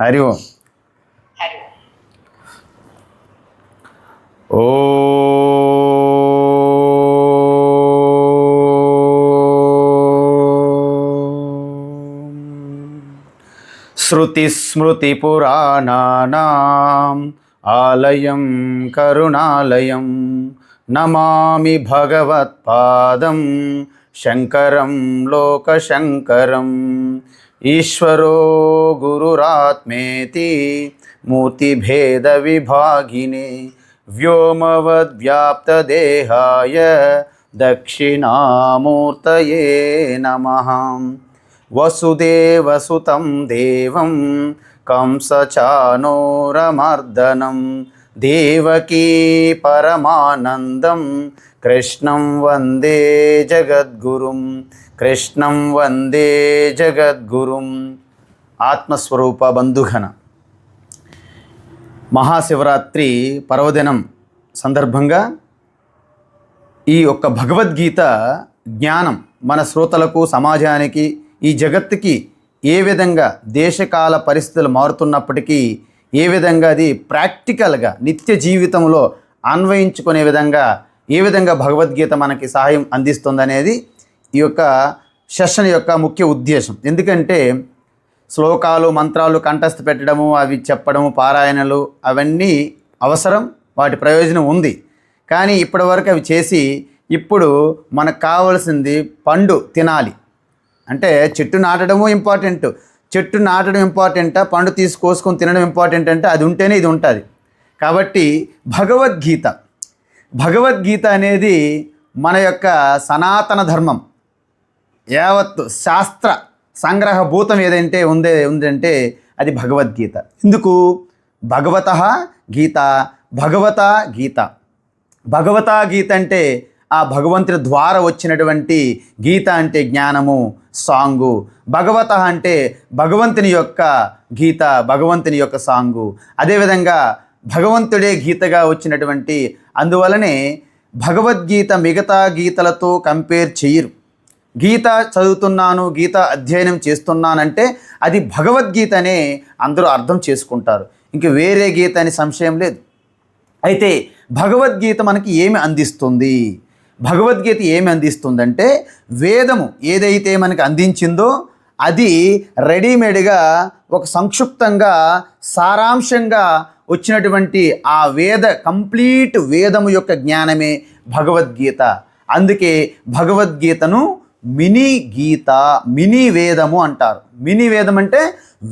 హరి ఓం. ఓ శృతిస్మృతిపురాణానాం ఆలయం కరుణాలయం నమామి భగవత్పాదం శంకరం లోకశంకరం. ఈశ్వరో గురురాత్మేతి మూర్తిభేద విభాగినే వ్యోమవద్వ్యాప్తదేహాయ దక్షిణామూర్తయే నమః. వసుదేవసుతం దేవం కంసచానూరమర్దనం దేవకీ పరమానందం కృష్ణం వందే జగద్గురుం. కృష్ణం వందే జగద్గురుం. ఆత్మస్వరూప బంధుఘన మహాశివరాత్రి పర్వదినం సందర్భంగా ఈ యొక్క భగవద్గీత జ్ఞానం మన శ్రోతలకు, సమాజానికి, ఈ జగత్తుకి ఏ విధంగా దేశకాల పరిస్థితులు మారుతున్నప్పటికీ ఏ విధంగా అది ప్రాక్టికల్గా నిత్య జీవితంలో అన్వయించుకునే విధంగా ఏ విధంగా భగవద్గీత మనకి సహాయం అందిస్తుందనేది ఈ యొక్క సెషన్ యొక్క ముఖ్య ఉద్దేశం. ఎందుకంటే శ్లోకాలు, మంత్రాలు కంఠస్థ పెట్టడము, అవి చెప్పడము, పారాయణలు అవన్నీ అవసరం, వాటి ప్రయోజనం ఉంది. కానీ ఇప్పటివరకు అవి చేసి ఇప్పుడు మనకు కావాల్సింది పండు తినాలి. అంటే చెట్టు నాటడము ఇంపార్టెంట్, చెట్టు నాటడం ఇంపార్టెంటా, పండు కోసుకొని తినడం ఇంపార్టెంట్ అంటే అది ఉంటేనే ఇది ఉంటుంది. కాబట్టి భగవద్గీత అనేది మన యొక్క సనాతన ధర్మం, యావత్తు శాస్త్ర సంగ్రహభూతం ఏదంటే ఉందంటే అది భగవద్గీత. ఎందుకు భగవతః గీత, భగవతా గీత. భగవతా గీత అంటే ఆ భగవంతుని ద్వారా వచ్చినటువంటి, గీత అంటే జ్ఞానము, సాంగు. భగవతః అంటే భగవంతుని యొక్క గీత, భగవంతుని యొక్క సాంగు. అదేవిధంగా భగవంతుడే గీతగా వచ్చినటువంటి, అందువలనే భగవద్గీత మిగతా గీతలతో కంపేర్ చేయరు. గీత చదువుతున్నాను, గీత అధ్యయనం చేస్తున్నానంటే అది భగవద్గీతనే అందరూ అర్థం చేసుకుంటారు, ఇంక వేరే గీత అని సంశయం లేదు. అయితే భగవద్గీత మనకి ఏమి అందిస్తుంది? భగవద్గీత ఏమి అందిస్తుందంటే వేదము ఏదైతే మనకి అందించిందో అది రెడీమేడ్గా ఒక సంక్షిప్తంగా సారాంశంగా వచ్చినటువంటి ఆ కంప్లీట్ వేదము యొక్క జ్ఞానమే భగవద్గీత. అందుకే భగవద్గీతను మినీ గీత, మినీ వేదము అంటారు. మినీ వేదం అంటే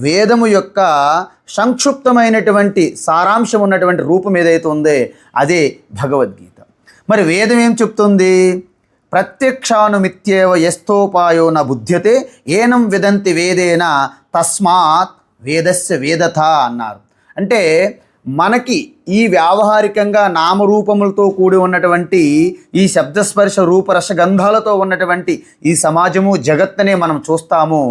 వేదము యొక్క సంక్షిప్తమైనటువంటి సారాంశం ఉన్నటువంటి రూపం ఏదైతే ఉందో అదే భగవద్గీత. మరి వేదం ఏం చెప్తుంది? ప్రత్యక్షానుమిత్యేవ యస్తోపాయో న బుధ్యతే ఏనం విదంతి వేదేన తస్మాత్ వేదస్య వేదథ అన్నారు. అంటే మనకి ఈ వ్యావహారికంగా నామరూపములతో కూడి ఉన్నటువంటి ఈ శబ్దస్పర్శ రూపరస గంధాలతో ఉన్నటువంటి ఈ సమాజము, జగత్తనే మనం చూస్తాము.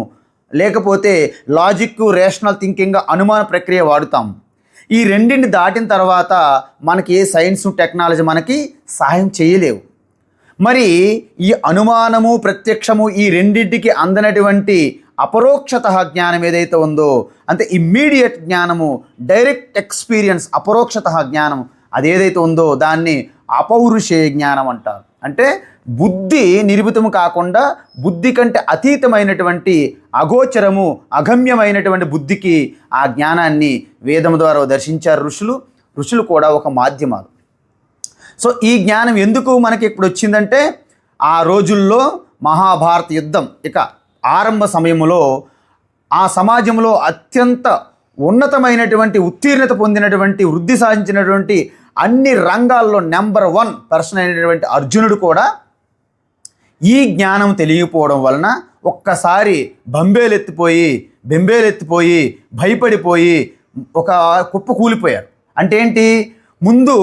లేకపోతే లాజిక్, రేషనల్ థింకింగ్, అనుమాన ప్రక్రియ వాడుతాము. ఈ రెండింటిని దాటిన తర్వాత మనకి ఏ సైన్స్, టెక్నాలజీ మనకి సహాయం చేయలేవు. మరి ఈ అనుమానము, ప్రత్యక్షము ఈ రెండింటికి అందనటువంటి అపరోక్షత జ్ఞానం ఏదైతే ఉందో, అంటే ఇమ్మీడియట్ జ్ఞానము, డైరెక్ట్ ఎక్స్పీరియన్స్, అపరోక్షత జ్ఞానం అదేదైతే ఉందో దాన్ని అపౌరుషేయ జ్ఞానం అంటారు. అంటే బుద్ధి నిర్మితము కాకుండా బుద్ధి కంటే అతీతమైనటువంటి, అగోచరము, అగమ్యమైనటువంటి బుద్ధికి ఆ జ్ఞానాన్ని వేదము ద్వారా దర్శించారు ఋషులు కూడా ఒక మాధ్యమాలు. సో ఈ జ్ఞానం ఎందుకు మనకి ఇప్పుడు వచ్చిందంటే ఆ రోజుల్లో మహాభారత యుద్ధం ఇక ఆరంభ సమయంలో ఆ సమాజంలో అత్యంత ఉన్నతమైనటువంటి, ఉత్తీర్ణత పొందినటువంటి, వృద్ధి సాధించినటువంటి అన్ని రంగాల్లో నెంబర్ 1 పర్సన్ అయినటువంటి అర్జునుడు కూడా ఈ జ్ఞానం తెలియకపోవడం వలన ఒక్కసారి బెంబేలెత్తిపోయి భయపడిపోయి ఒక కుప్ప కూలిపోయారు. అంటే ఏంటి? ముందు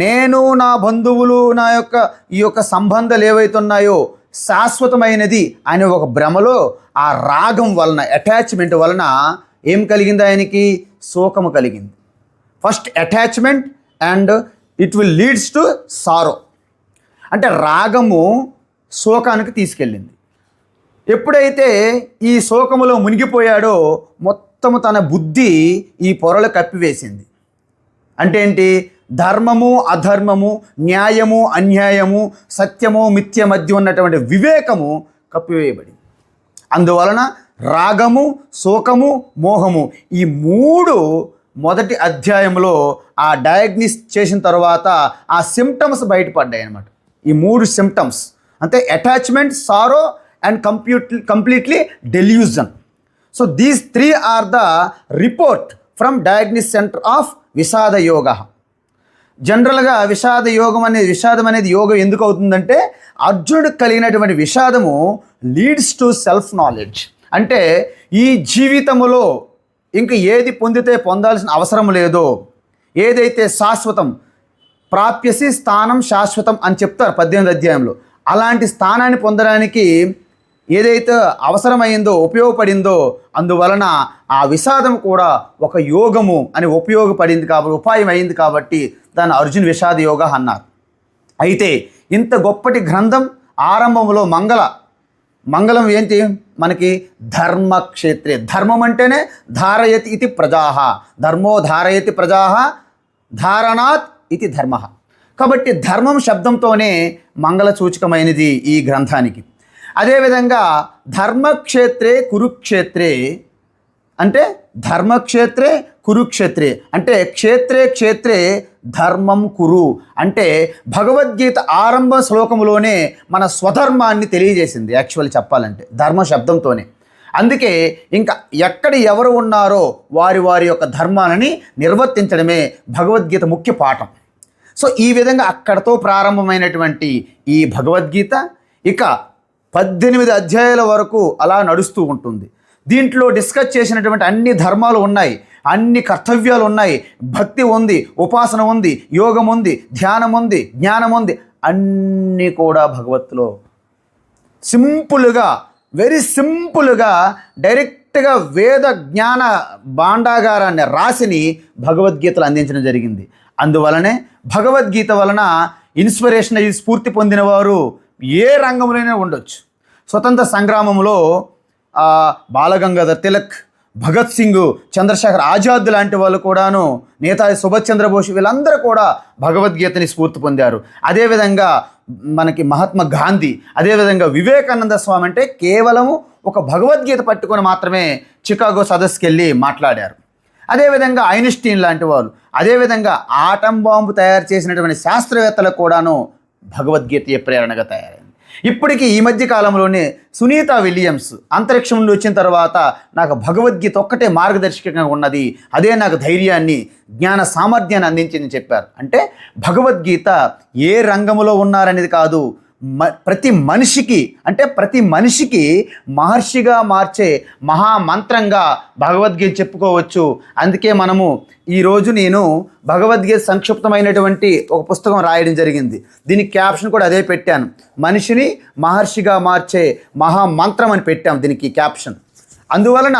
నేను, నా బంధువులు, నా యొక్క ఈ యొక్క సంబంధాలు ఏవైతే ఉన్నాయో శాశ్వతమైనది అనే ఒక భ్రమలో ఆ రాగం వలన, అటాచ్మెంట్ వలన ఏం కలిగింది? ఆయనకి శోకము కలిగింది. First attachment and it will leads to sorrow. అంటే రాగము శోకానికి తీసుకెళ్ళింది. ఎప్పుడైతే ఈ శోకములో మునిగిపోయాడో మొత్తం మొత్తము తన బుద్ధి ఈ పొరలు కప్పివేసింది. అంటే ఏంటి? ధర్మము అధర్మము, న్యాయము అన్యాయము, సత్యము మిథ్య మధ్య ఉన్నటువంటి వివేకము కప్పివేయబడింది. అందువలన రాగము, శోకము, మోహము ఈ మూడు మొదటి అధ్యాయంలో ఆ డయాగ్నిస్ చేసిన తర్వాత ఆ సిమ్టమ్స్ బయటపడ్డాయి అన్నమాట. ఈ మూడు సిమ్టమ్స్ అంటే attachment, sorrow and completely delusion. So these three are the report from diagnosis centre of Vishada Yoga. జనరల్గా విషాదం అనేది యోగం ఎందుకు అవుతుందంటే అర్జునుడికి కలిగినటువంటి విషాదము లీడ్స్ టు సెల్ఫ్ నాలెడ్జ్. అంటే ఈ జీవితములో ఇంక ఏది పొందాల్సిన అవసరం లేదో, ఏదైతే శాశ్వతం, ప్రాప్యసి స్థానం శాశ్వతం అని చెప్తారు 18వ అధ్యాయంలో, అలాంటి స్థానాన్ని పొందడానికి ఏదైతే అవసరమైందో, ఉపయోగపడిందో, అందువలన ఆ విషాదం కూడా ఒక యోగము అని ఉపయోగపడింది కాబట్టి, ఉపాయం అయింది కాబట్టి దాన్ని అర్జున్ విషాద యోగ అన్నారు. అయితే ఇంత గొప్పటి గ్రంథం ఆరంభంలో మంగళం ఏంటి? మనకి ధర్మక్షేత్రే. ధర్మం అంటేనే ధారయతి ఇది ప్రజాహ, ధర్మో ధారయతి ప్రజాహ, ధారణాత్ ఇది ధర్మ. కాబట్టి ధర్మం శబ్దంతోనే మంగళ సూచకమైనది ఈ గ్రంథానికి. అదేవిధంగా ధర్మక్షేత్రే కురుక్షేత్రే అంటే ధర్మక్షేత్రే కురుక్షేత్రే అంటే క్షేత్రే ధర్మం కురు అంటే భగవద్గీత ఆరంభ శ్లోకంలోనే మన స్వధర్మాన్ని తెలియజేసింది. యాక్చువల్ చెప్పాలంటే ధర్మ శబ్దంతోనే. అందుకే ఇంకా ఎక్కడ ఎవరు ఉన్నారో వారి యొక్క ధర్మాలని నిర్వర్తించడమే భగవద్గీత ముఖ్య పాఠం. సో ఈ విధంగా అక్కడతో ప్రారంభమైనటువంటి ఈ భగవద్గీత ఇక 18 అధ్యాయాల వరకు అలా నడుస్తూ ఉంటుంది. దీంట్లో డిస్కస్ చేసినటువంటి అన్ని ధర్మాలు ఉన్నాయి, అన్ని కర్తవ్యాలు ఉన్నాయి, భక్తి ఉంది, ఉపాసన ఉంది, యోగం ఉంది, ధ్యానం ఉంది, జ్ఞానం ఉంది, అన్నీ కూడా భగవత్తులో సింపుల్గా, వెరీ సింపుల్గా డైరెక్ట్గా వేద జ్ఞాన భాండాగారాన్ని రాసిని భగవద్గీతలు అందించడం జరిగింది. అందువలనే భగవద్గీత వలన ఇన్స్పిరేషన్ అయ్యి స్ఫూర్తి పొందిన వారు ఏ రంగంలోనే ఉండొచ్చు. స్వతంత్ర సంగ్రామంలో బాలగంగాధర్ తిలక్, భగత్ సింగ్, చంద్రశేఖర్ ఆజాద్ లాంటి వాళ్ళు కూడాను, నేతాజీ సుభాష్ చంద్రబోస్ వీళ్ళందరూ కూడా భగవద్గీతని స్ఫూర్తి పొందారు. అదేవిధంగా మనకి మహాత్మా గాంధీ, అదేవిధంగా వివేకానంద స్వామి అంటే కేవలము ఒక భగవద్గీత పట్టుకొని మాత్రమే చికాగో సదస్సుకి వెళ్ళి మాట్లాడారు. అదేవిధంగా ఐన్స్టీన్ లాంటి వాళ్ళు, అదేవిధంగా ఆటం బాంబు తయారు చేసినటువంటి శాస్త్రవేత్తలకు కూడాను భగవద్గీత ప్రేరణగా తయారైంది. ఇప్పటికీ ఈ మధ్య కాలంలోనే సునీత విలియమ్స్ అంతరిక్షం నుండి వచ్చిన తర్వాత నాకు భగవద్గీత ఒక్కటే మార్గదర్శకంగా ఉన్నది, అదే నాకు ధైర్యాన్ని, జ్ఞాన సామర్థ్యాన్ని అందించిందని చెప్పారు. అంటే భగవద్గీత ఏ రంగంలో ఉన్నారనేది కాదు, ప్రతి మనిషికి మహర్షిగా మార్చే మహామంత్రంగా భగవద్గీత చెప్పుకోవచ్చు. అందుకే మనము ఈరోజు నేను భగవద్గీత సంక్షిప్తమైనటువంటి ఒక పుస్తకం రాయడం జరిగింది. దీనికి క్యాప్షన్ కూడా అదే పెట్టాను, మనిషిని మహర్షిగా మార్చే మహామంత్రం అని పెట్టాం దీనికి క్యాప్షన్. అందువలన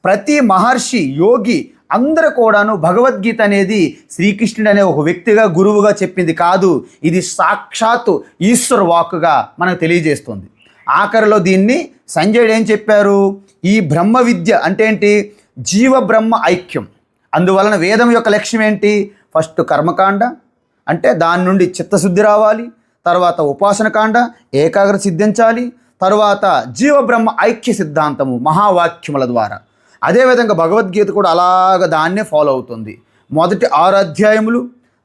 ప్రతి మహర్షి, యోగి అందరూ కూడాను భగవద్గీత అనేది శ్రీకృష్ణుడు అనే ఒక వ్యక్తిగా, గురువుగా చెప్పింది కాదు, ఇది సాక్షాత్తు ఈశ్వర వాక్కుగా మనకు తెలియజేస్తుంది. ఆఖరిలో దీన్ని సంజయుడు ఏం చెప్పారు? ఈ బ్రహ్మ విద్య అంటే ఏంటి? జీవ బ్రహ్మ ఐక్యం. అందువలన వేదం యొక్క లక్ష్యం ఏంటి? ఫస్ట్ కర్మకాండ అంటే దాని నుండి చిత్తశుద్ధి రావాలి, తర్వాత ఉపాసనకాండ ఏకాగ్రత సిద్ధించాలి, తర్వాత జీవ బ్రహ్మ ఐక్య సిద్ధాంతము మహావాక్యముల ద్వారా. అదేవిధంగా భగవద్గీత కూడా అలాగ దాన్నే ఫాలో అవుతుంది. మొదటి 6 అధ్యాయములు,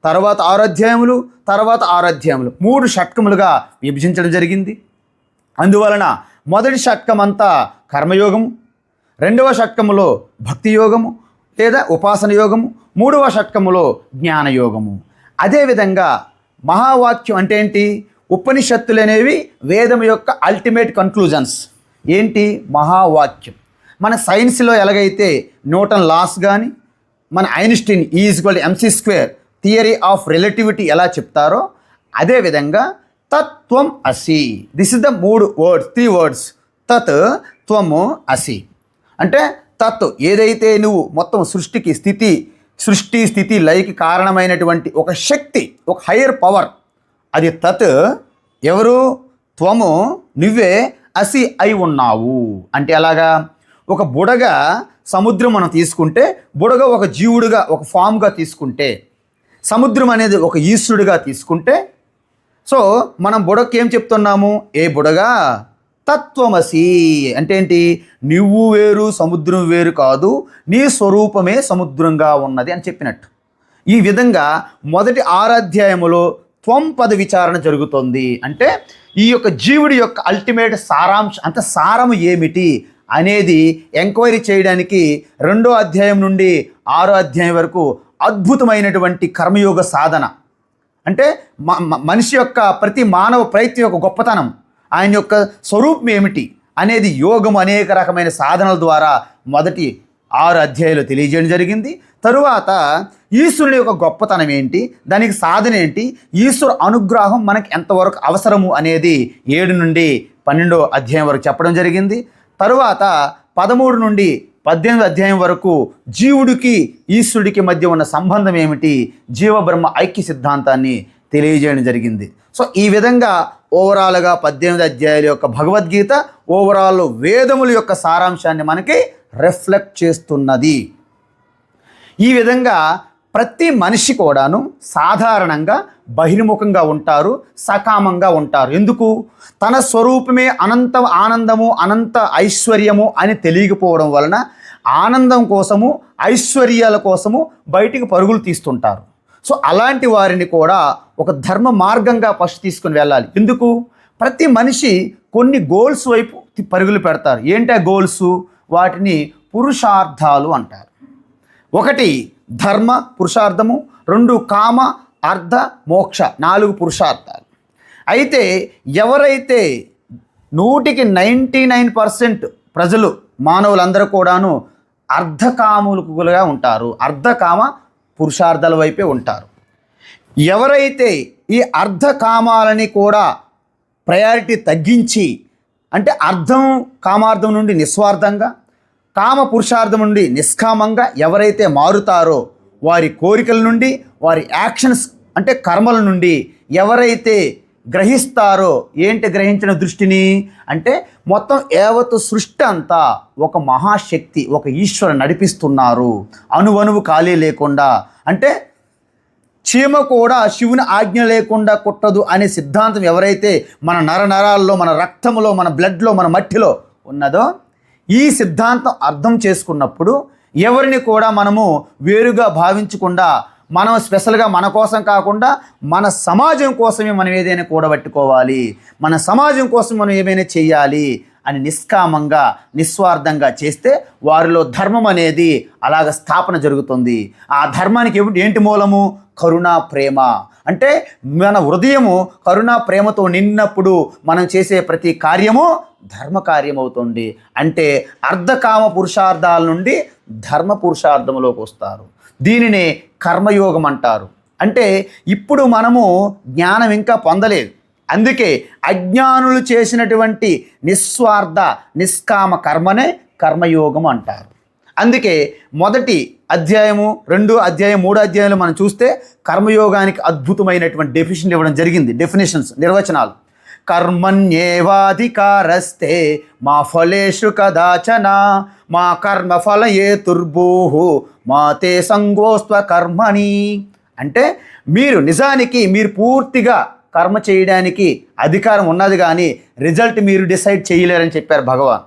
తర్వాత 6 అధ్యాయములు, తర్వాత 6 అధ్యాయములు 3 షట్కములుగా విభజించడం జరిగింది. అందువలన మొదటి షట్కం అంతా కర్మయోగము, రెండవ షట్కములో భక్తి యోగము లేదా ఉపాసన యోగము, 3వ షట్కములో జ్ఞానయోగము. అదేవిధంగా మహావాక్యం అంటే ఏంటి? ఉపనిషత్తులు అనేవి వేదం యొక్క అల్టిమేట్ కన్క్లూజన్స్. ఏంటి? మహావాక్యం. మన సైన్స్లో ఎలాగైతే న్యూటన్ లాస్ కానీ, మన Einstein E=mc² theory of relativity ఎలా చెప్తారో, అదేవిధంగా తత్వం అసి. దిస్ ఇస్ ద 3 words తత్ త్వము అసి. అంటే తత్ ఏదైతే నువ్వు మొత్తం సృష్టి స్థితి లయకి కారణమైనటువంటి ఒక శక్తి, ఒక హయ్యర్ పవర్, అది తత్. ఎవరు? త్వము, నువ్వే, అసి అయి ఉన్నావు. అంటే అలాగా ఒక బుడగ సముద్రం మనం తీసుకుంటే, బుడగ ఒక జీవుడుగా ఒక ఫామ్గా తీసుకుంటే, సముద్రం అనేది ఒక ఈశ్వరుడిగా తీసుకుంటే, సో మనం బుడగకి ఏం చెప్తున్నాము? ఏ బుడగా తత్వమసి అంటే ఏంటి? నువ్వు వేరు సముద్రం వేరు కాదు, నీ స్వరూపమే సముద్రంగా ఉన్నది అని చెప్పినట్టు. ఈ విధంగా మొదటి 6 అధ్యాయములో త్వం పద విచారణ జరుగుతుంది. అంటే ఈ యొక్క జీవుడి యొక్క అల్టిమేట్ సారాంశం, అంటే సారము ఏమిటి అనేది ఎంక్వైరీ చేయడానికి 2వ అధ్యాయం నుండి 6వ అధ్యాయం వరకు అద్భుతమైనటువంటి కర్మయోగ సాధన, అంటే మనిషి యొక్క ప్రతి మానవ ప్రయత్నం యొక్క గొప్పతనం, ఆయన యొక్క స్వరూపం ఏమిటి అనేది యోగం అనేక రకమైన సాధనల ద్వారా మొదటి 6 అధ్యాయాలు తెలియజేయడం జరిగింది. తరువాత ఈశ్వరుని యొక్క గొప్పతనం ఏంటి, దానికి సాధన ఏంటి, ఈశ్వర అనుగ్రహం మనకి ఎంతవరకు అవసరము అనేది 7 నుండి 12వ అధ్యాయం వరకు చెప్పడం జరిగింది. తరువాత 13 నుండి 18వ అధ్యాయం వరకు జీవుడికి ఈశ్వరుడికి మధ్య ఉన్న సంబంధం ఏమిటి, జీవబ్రహ్మ ఐక్య సిద్ధాంతాన్ని తెలియజేయడం జరిగింది. సో ఈ విధంగా ఓవరాల్గా 18 అధ్యాయాల యొక్క భగవద్గీత ఓవరాల్ వేదముల యొక్క సారాంశాన్ని మనకి రిఫ్లెక్ట్ చేస్తున్నది. ఈ విధంగా ప్రతి మనిషి కూడాను సాధారణంగా బహిర్ముఖంగా ఉంటారు, సకామంగా ఉంటారు. ఎందుకు? తన స్వరూపమే అనంత ఆనందము, అనంత ఐశ్వర్యము అని తెలియకపోవడం వలన ఆనందం కోసము, ఐశ్వర్యాల కోసము బయటికి పరుగులు తీస్తుంటారు. సో అలాంటి వారిని కూడా ఒక ధర్మ మార్గంగా ఫస్ట్ తీసుకుని వెళ్ళాలి. ఎందుకు? ప్రతి మనిషి కొన్ని గోల్స్ వైపు పరుగులు పెడతారు. ఏంటి ఆ గోల్స్? వాటిని పురుషార్థాలు అంటారు. 1 ధర్మ పురుషార్థము, 2 కామ అర్థ మోక్ష, 4 పురుషార్థాలు. అయితే ఎవరైతే 99% ప్రజలు మానవులందరూ కూడాను అర్ధకాములుగా ఉంటారు, అర్ధకామ పురుషార్థాల వైపే ఉంటారు. ఎవరైతే ఈ అర్ధకామాలని కూడా ప్రయారిటీ తగ్గించి, అంటే అర్థం కామార్థం నుండి నిస్వార్థంగా, కామ పురుషార్థం నుండి నిష్కామంగా ఎవరైతే మారుతారో, వారి కోరికల నుండి, వారి యాక్షన్స్ అంటే కర్మల నుండి ఎవరైతే గ్రహిస్తారో, ఏంటి గ్రహించిన దృష్టిని అంటే మొత్తం యావత్తు సృష్టి అంతా ఒక మహాశక్తి, ఒక ఈశ్వరు నడిపిస్తున్నారు, అణువణువు ఖాళీ లేకుండా. అంటే చీమ కూడా శివుని ఆజ్ఞ లేకుండా కుట్టదు అనే సిద్ధాంతం ఎవరైతే మన నరాల్లో, మన రక్తంలో, మన బ్లడ్లో, మన మట్టిలో ఉన్నదో, ఈ సిద్ధాంతం అర్థం చేసుకున్నప్పుడు ఎవరిని కూడా మనము వేరుగా భావించకుండా, మనం స్పెషల్గా మన కోసం కాకుండా మన సమాజం కోసమే మనం ఏదైనా కూడబెట్టుకోవాలి, మన సమాజం కోసం మనం ఏమైనా చెయ్యాలి అని నిష్కామంగా, నిస్వార్థంగా చేస్తే వారిలో ధర్మం అనేది అలాగ స్థాపన జరుగుతుంది. ఆ ధర్మానికి ఏంటి మూలము? కరుణా ప్రేమ. అంటే మన హృదయము కరుణా ప్రేమతో నిన్నప్పుడు మనం చేసే ప్రతి కార్యము ధర్మ కార్యం అవుతుంది. అంటే అర్ధకామ పురుషార్థాల నుండి ధర్మ పురుషార్థంలోకి వస్తారు. దీనినే కర్మయోగం అంటారు. అంటే ఇప్పుడు మనము జ్ఞానం ఇంకా పొందలేదు, అందుకే అజ్ఞానులు చేసినటువంటి నిస్వార్థ నిష్కామ కర్మనే కర్మయోగం అంటారు. అందుకే మొదటి అధ్యాయము, 2 అధ్యాయం, 3 అధ్యాయంలో మనం చూస్తే కర్మయోగానికి అద్భుతమైనటువంటి డెఫినేషన్ ఇవ్వడం జరిగింది. డెఫినేషన్స్, నిర్వచనాలు. కర్మణ్యేవాధికారస్తే మా ఫలేషు కదాచన మా కర్మ ఫలయే తుర్భూహు మా తే సంగోస్త్వ కర్మణి. అంటే మీరు నిజానికి మీరు పూర్తిగా కర్మ చేయడానికి అధికారం ఉన్నది, కానీ రిజల్ట్ మీరు డిసైడ్ చేయలేరని చెప్పారు భగవాన్.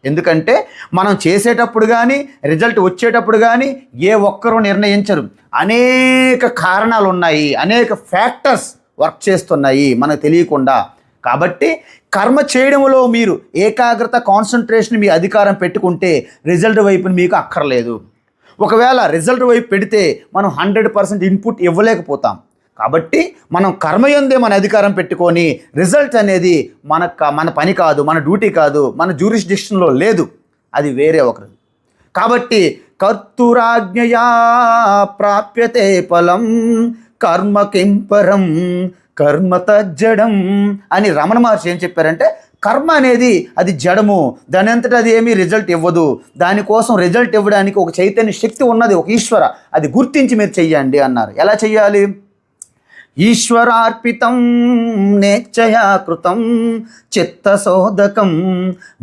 ఎందుకంటే మనం చేసేటప్పుడు కానీ రిజల్ట్ వచ్చేటప్పుడు కానీ ఏ ఒక్కరూ నిర్ణయించరు. అనేక కారణాలు ఉన్నాయి, అనేక ఫ్యాక్టర్స్ వర్క్ చేస్తున్నాయి మనకు తెలియకుండా. కాబట్టి కర్మ చేయడంలో మీరు ఏకాగ్రత, కాన్సన్ట్రేషన్, మీ అధికారం పెట్టుకుంటే రిజల్ట్ వైపుని మీకు అక్కర్లేదు. ఒకవేళ రిజల్ట్ వైపు పెడితే మనం 100% ఇన్పుట్ ఇవ్వలేకపోతాం. కాబట్టి మనం కర్మయందే మన అధికారం పెట్టుకొని రిజల్ట్ అనేది మన పని కాదు, మన డ్యూటీ కాదు, మన జ్యూరిస్డిక్షన్లో లేదు, అది వేరే ఒకరిది. కాబట్టి కర్తురాజ్ఞయా ప్రాప్యతే ఫలం కర్మ కింపరం కర్మ తజ్జడం అని రమణ మహర్షి ఏం చెప్పారంటే, కర్మ అనేది అది జడము, దాని అంతటా అది ఏమీ రిజల్ట్ ఇవ్వదు. దానికోసం రిజల్ట్ ఇవ్వడానికి ఒక చైతన్య శక్తి ఉన్నది, ఒక ఈశ్వర, అది గుర్తించి మీరు చెయ్యండి అన్నారు. ఎలా చెయ్యాలి? ఈశ్వరార్పితం నేచ్చయా కృతం చిత్తశోధకం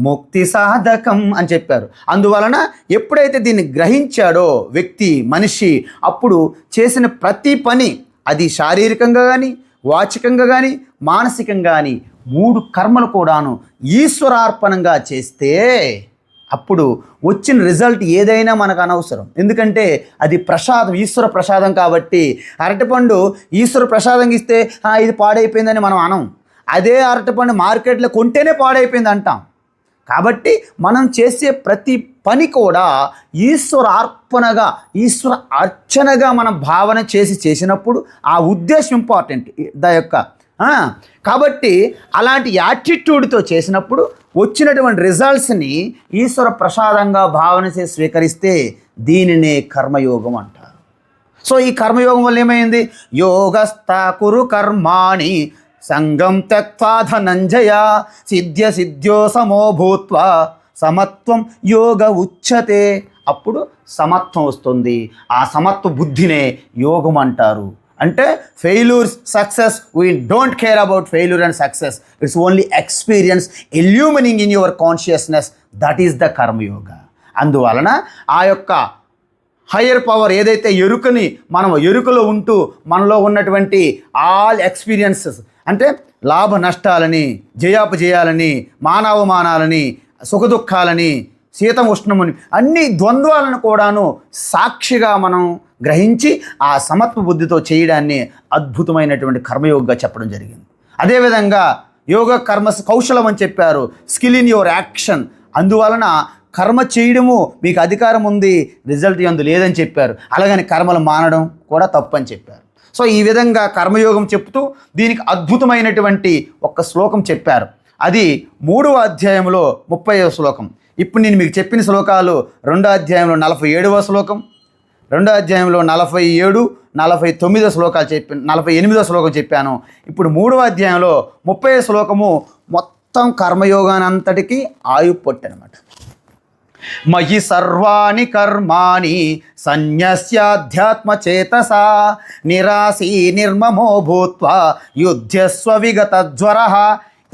ముక్తి సాధకం అని చెప్పారు. అందువలన ఎప్పుడైతే దీన్ని గ్రహించాడో వ్యక్తి, మనిషి, అప్పుడు చేసిన ప్రతి పని, అది శారీరకంగా కానీ, వాచికంగా కానీ, మానసికంగా కానీ, 3 కర్మలు కూడాను ఈశ్వరార్పణంగా చేస్తే అప్పుడు వచ్చిన రిజల్ట్ ఏదైనా మనకు అనవసరం. ఎందుకంటే అది ప్రసాదం, ఈశ్వర ప్రసాదం కాబట్టి. అరటిపండు ఈశ్వర ప్రసాదంగా ఇస్తే ఇది పాడైపోయిందని మనం అనం. అదే అరటిపండు మార్కెట్లో కొంటేనే పాడైపోయింది అంటాం. కాబట్టి మనం చేసే ప్రతి పని కూడా ఈశ్వర అర్పణగా, ఈశ్వర అర్చనగా మనం భావన చేసినప్పుడు ఆ ఉద్దేశం ఇంపార్టెంట్ కాబట్టి అలాంటి యాటిట్యూడ్తో చేసినప్పుడు వచ్చినటువంటి రిజల్ట్స్ని ఈశ్వర ప్రసాదంగా భావన చేసి స్వీకరిస్తే దీనినే కర్మయోగం అంటారు. సో ఈ కర్మయోగం వల్ల ఏమైంది? యోగస్థా కురు కర్మాణి సంగం త్యక్త్వా ధనంజయ సిద్ధ్యో సమో భూత్వా సమత్వం యోగ ఉచ్యతే. అప్పుడు సమత్వం వస్తుంది. ఆ సమత్వ బుద్ధినే యోగం అంటారు. అంటే failures, success, we don't care about failure and success. It's only experience illuminating in your consciousness. That is the karmayoga. అందువలన ఆ యొక్క హయ్యర్ పవర్ ఏదైతే ఎరుకని మనం ఎరుకలో ఉంటూ మనలో ఉన్నటువంటి ఆల్ ఎక్స్పీరియన్సెస్ అంటే లాభ నష్టాలని, జయాపజయాలని, మానవమానాలని, సుఖదుఖాలని, శీతం ఉష్ణముని అన్ని ద్వంద్వాలను కూడాను సాక్షిగా మనం గ్రహించి ఆ సమత్వ బుద్ధితో చేయడాన్ని అద్భుతమైనటువంటి కర్మయోగంగా చెప్పడం జరిగింది. అదేవిధంగా యోగ కర్మ కౌశలం అని చెప్పారు, స్కిల్ ఇన్ యువర్ యాక్షన్. అందువలన కర్మ చేయడము మీకు అధికారం ఉంది, రిజల్ట్ యందు లేదని చెప్పారు. అలాగని కర్మలు మానడం కూడా తప్పు అని చెప్పారు. సో ఈ విధంగా కర్మయోగం చెప్తూ దీనికి అద్భుతమైనటువంటి ఒక శ్లోకం చెప్పారు. అది 3వ అధ్యాయంలో 30వ శ్లోకం. ఇప్పుడు నేను మీకు చెప్పిన శ్లోకాలు 2వ అధ్యాయంలో 47వ శ్లోకం, 2వ అధ్యాయంలో 47, 49 శ్లోకాలు 48వ శ్లోకం చెప్పాను. ఇప్పుడు 3వ అధ్యాయంలో 30వ శ్లోకము మొత్తం కర్మయోగానంతటికీ ఆయుపొట్టు అనమాట. మయి సర్వాణి కర్మాణి సన్యస్యాధ్యాత్మచేతసా నిరాశీ నిర్మమో భూత్వా యుధ్యస్వ విగత జ్వరః.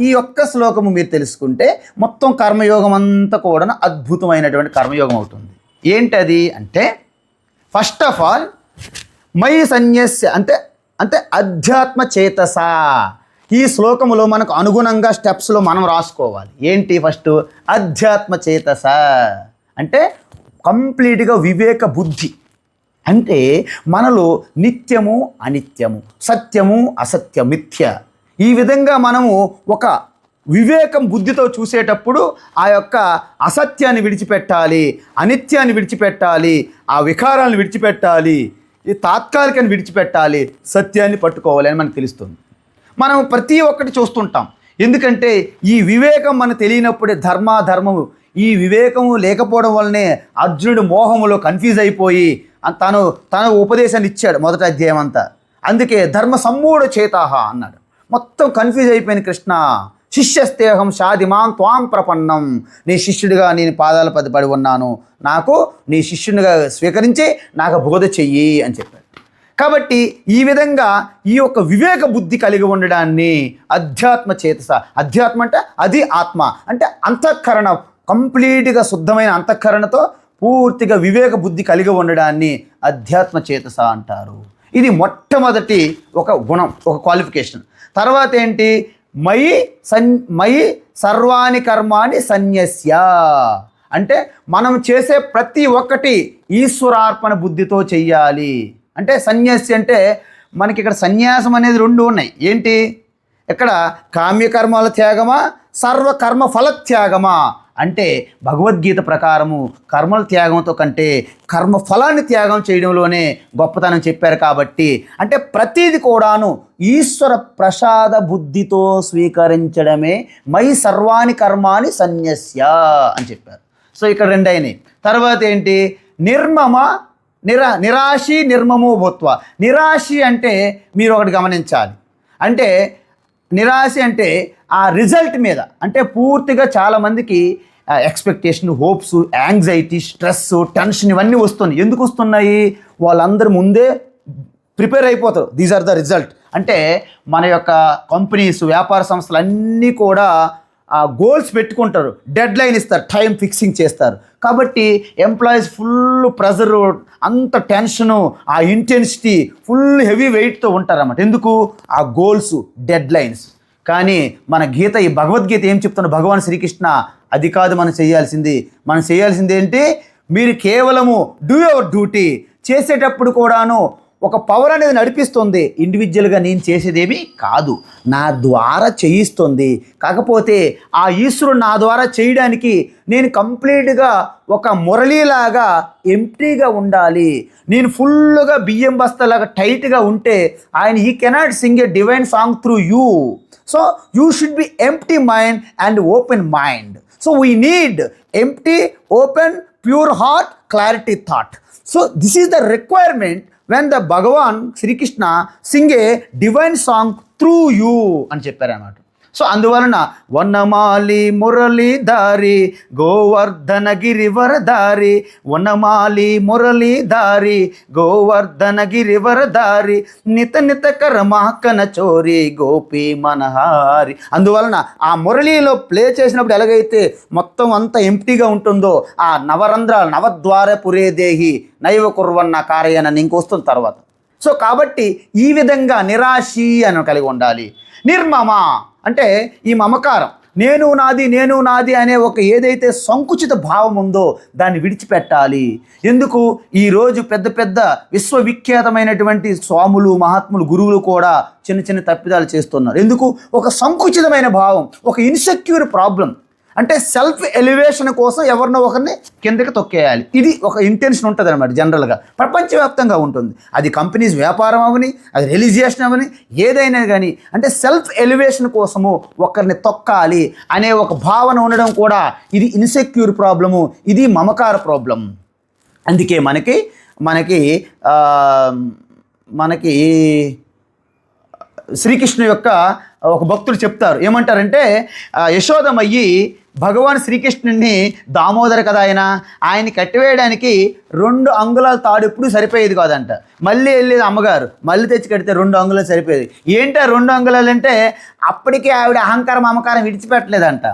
ఈ ఒక్క శ్లోకము మీరు తెలుసుకుంటే మొత్తం కర్మయోగం అంతా కూడా అద్భుతమైనటువంటి కర్మయోగం అవుతుంది. ఏంటది అంటే, ఫస్ట్ ఆఫ్ ఆల్ మై సన్యస్య అంటే అధ్యాత్మ చేతసా. ఈ శ్లోకములో మనకు అనుగుణంగా స్టెప్స్లో మనం రాసుకోవాలి. ఏంటి? ఫస్ట్ అధ్యాత్మ చేతస అంటే కంప్లీట్గా వివేక బుద్ధి. అంటే మనలో నిత్యము అనిత్యము, సత్యము అసత్యం, మిథ్య, ఈ విధంగా మనము ఒక వివేకం బుద్ధితో చూసేటప్పుడు ఆ యొక్క అసత్యాన్ని విడిచిపెట్టాలి, అనిత్యాన్ని విడిచిపెట్టాలి, ఆ వికారాలను విడిచిపెట్టాలి, ఈ తాత్కాలికాన్ని విడిచిపెట్టాలి, సత్యాన్ని పట్టుకోవాలి అని మనకు తెలుస్తుంది. మనం ప్రతి ఒక్కటి చూస్తుంటాం. ఎందుకంటే ఈ వివేకం మనకు తెలియనప్పుడే ధర్మము, ఈ వివేకము లేకపోవడం వల్లనే అర్జునుడు మోహములో కన్ఫ్యూజ్ అయిపోయి తన ఉపదేశాన్ని ఇచ్చాడు మొదటి అధ్యాయం అంతా. అందుకే ధర్మ సమ్మూఢ చేతాహ అన్నాడు. మొత్తం కన్ఫ్యూజ్ అయిపోయిన కృష్ణ, శిష్యస్తేహం షాదిమాం త్వాం ప్రపన్నం, నీ శిష్యుడిగా నేను పాదాల పడి ఉన్నాను, నాకు నీ శిష్యునిగా స్వీకరించి నాకు బోధ చెయ్యి అని చెప్పాడు. కాబట్టి ఈ విధంగా ఈ యొక్క వివేక బుద్ధి కలిగి ఉండడాన్ని అధ్యాత్మ చేతస. అధ్యాత్మ అంటే అది ఆత్మ, అంటే అంతఃకరణ, కంప్లీట్గా శుద్ధమైన అంతఃకరణతో పూర్తిగా వివేక బుద్ధి కలిగి ఉండడాన్ని అధ్యాత్మ చేతస అంటారు. ఇది మొట్టమొదటి ఒక గుణం, ఒక క్వాలిఫికేషన్. తర్వాత ఏంటి? మయి సర్వాణి కర్మాణి సన్యస్య అంటే మనం చేసే ప్రతి ఒక్కటి ఈశ్వరార్పణ బుద్ధితో చెయ్యాలి. అంటే సన్యాసి అంటే మనకి ఇక్కడ సన్యాసం అనేది 2 ఉన్నాయి. ఏంటి? ఇక్కడ కామ్యకర్మల త్యాగమా, సర్వకర్మ ఫల త్యాగమా? అంటే భగవద్గీత ప్రకారము కర్మల త్యాగంతో కంటే కర్మ ఫలాన్ని త్యాగం చేయడంలోనే గొప్పతనం చెప్పారు. కాబట్టి అంటే ప్రతిది కూడాను ఈశ్వర ప్రసాద బుద్ధితో స్వీకరించడమే మయి సర్వాణి కర్మాని సన్యస్య అని చెప్పారు. సో ఇక్కడ 2 అయినాయి. తర్వాత ఏంటి? నిరాశి నిర్మమో భూత్వ. నిరాశి అంటే మీరు ఒకటి గమనించాలి. అంటే నిరాశ అంటే ఆ రిజల్ట్ మీద, అంటే పూర్తిగా చాలామందికి expectation, hopes, anxiety, stress, tension ఇవన్నీ వస్తున్నాయి. ఎందుకు వస్తున్నాయి? వాళ్ళందరూ ముందే ప్రిపేర్ అయిపోతారు. దీస్ ఆర్ ద రిజల్ట్ అంటే మన యొక్క కంపెనీస్, వ్యాపార సంస్థలు అన్నీ కూడా గోల్స్ పెట్టుకుంటారు, డెడ్ లైన్ ఇస్తారు, టైం ఫిక్సింగ్ చేస్తారు. కాబట్టి ఎంప్లాయీస్ ఫుల్ ప్రెజరు, అంత టెన్షను, ఆ ఇంటెన్సిటీ, ఫుల్ హెవీ వెయిట్తో ఉంటారన్నమాట. ఎందుకు? ఆ గోల్స్, డెడ్ లైన్స్. కానీ మన గీత, ఈ భగవద్గీత ఏం చెప్తున్న భగవాన్ శ్రీకృష్ణ, అది కాదు మనం చేయాల్సింది. మనం చేయాల్సింది ఏంటి? మీరు కేవలము డూ యువర్ డ్యూటీ చేసేటప్పుడు కూడాను ఒక పవర్ అనేది నడిపిస్తుంది. ఇండివిజువల్గా నేను చేసేదేమీ కాదు, నా ద్వారా చేయిస్తుంది. కాకపోతే ఆ ఈశ్వరుడు నా ద్వారా చేయడానికి నేను కంప్లీట్గా ఒక మురళీలాగా ఎంప్టీగా ఉండాలి. నేను ఫుల్గా బియ్యం బస్తాలాగా టైట్గా ఉంటే ఆయన he cannot Singh A divine song through you. So you should be empty mind and open mind. So we need empty, open, pure heart, clarity thought. So this is the requirement when the Bhagavan Sri Krishna sing a divine song through you అని చెప్పారన్నమాట. So అందువలన వనమాలి మురళీధారి గోవర్ధన గిరివరధారి, వనమాలి మురళీధారి గోవర్ధన గిరివరధారి, నిత నిత కరమాకన చోరి గోపి మనహారి. అందువలన ఆ మురళీలో play చేసినప్పుడు ఎలాగైతే మొత్తం అంతా ఎంప్టీగా ఉంటుందో, ఆ నవరంధ్రాలు నవద్వార పురేదేహి నైవ కుర్వన్న కార్యనని ఇంకొస్తుంది తర్వాత. సో కాబట్టి ఈ విధంగా నిరాశి అని కలిగి ఉండాలి. నిర్మమ అంటే ఈ మమకారం, నేను నాది అనే ఒక ఏదైతే సంకుచిత భావం ఉందో దాన్ని విడిచిపెట్టాలి. ఎందుకు? ఈరోజు పెద్ద పెద్ద విశ్వవిఖ్యాతమైనటువంటి స్వాములు, మహాత్ములు, గురువులు కూడా చిన్న చిన్న తప్పిదాలు చేస్తున్నారు. ఎందుకు? ఒక సంకుచితమైన భావం, ఒక ఇన్సెక్యూర్ ప్రాబ్లం. అంటే సెల్ఫ్ ఎలివేషన్ కోసం ఎవరినో ఒకరిని కిందకి తొక్కేయాలి. ఇది ఒక ఇంటెన్షన్ ఉంటుంది అనమాట. జనరల్గా ప్రపంచవ్యాప్తంగా ఉంటుంది. అది కంపెనీస్ వ్యాపారం అవని, అది రిలీజియేషన్ అవని, ఏదైనా కానీ అంటే సెల్ఫ్ ఎలివేషన్ కోసము ఒకరిని తొక్కాలి అనే ఒక భావన ఉండడం కూడా ఇది ఇన్సెక్యూర్ ప్రాబ్లము, ఇది మమకార ప్రాబ్లం. అందుకే మనకి శ్రీకృష్ణు యొక్క ఒక భక్తుడు చెప్తారు, ఏమంటారంటే యశోదమయ్యి భగవాన్ శ్రీకృష్ణుడిని దామోదర కదా ఆయన్ని కట్టివేయడానికి 2 అంగుళాల తాడు ఎప్పుడు సరిపోయేది కాదంట. మళ్ళీ వెళ్ళేది అమ్మగారు, మళ్ళీ తెచ్చి కడితే 2 అంగుళాలు సరిపోయేది. ఏంటో 2 అంగుళాలు అంటే అప్పటికే ఆవిడ అహంకారం మమకారం విడిచిపెట్టలేదంట.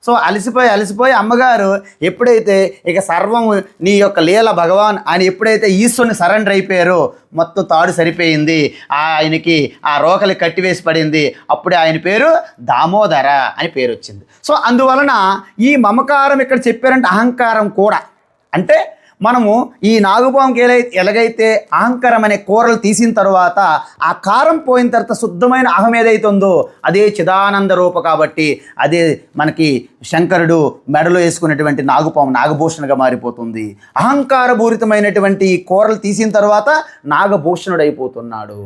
సో అలసిపోయి అమ్మగారు ఎప్పుడైతే ఇక సర్వం నీ యొక్క లీల భగవాన్ అని ఎప్పుడైతే ఈశ్వరుని సరెండర్ అయిపోయారో మొత్తం తాడు సరిపోయింది, ఆయనకి ఆ రోకలి కట్టివేసి పడింది. అప్పుడే ఆయన పేరు దామోదర అని పేరు వచ్చింది. సో అందువలన ఈ మమకారం ఇక్కడ చెప్పారంటే అహంకారం కూడా. అంటే మనము ఈ నాగుపాముకి ఎలాగైతే అహంకారం అనే కూరలు తీసిన తర్వాత ఆ కారం పోయిన తర్వాత శుద్ధమైన అహం ఏదైతే ఉందో అదే చిదానంద రూప. కాబట్టి అదే మనకి శంకరుడు మెడలో వేసుకున్నటువంటి నాగుపాము నాగభూషణగా మారిపోతుంది. అహంకారపూరితమైనటువంటి ఈ కూరలు తీసిన తర్వాత నాగభూషణుడు అయిపోతున్నాడు.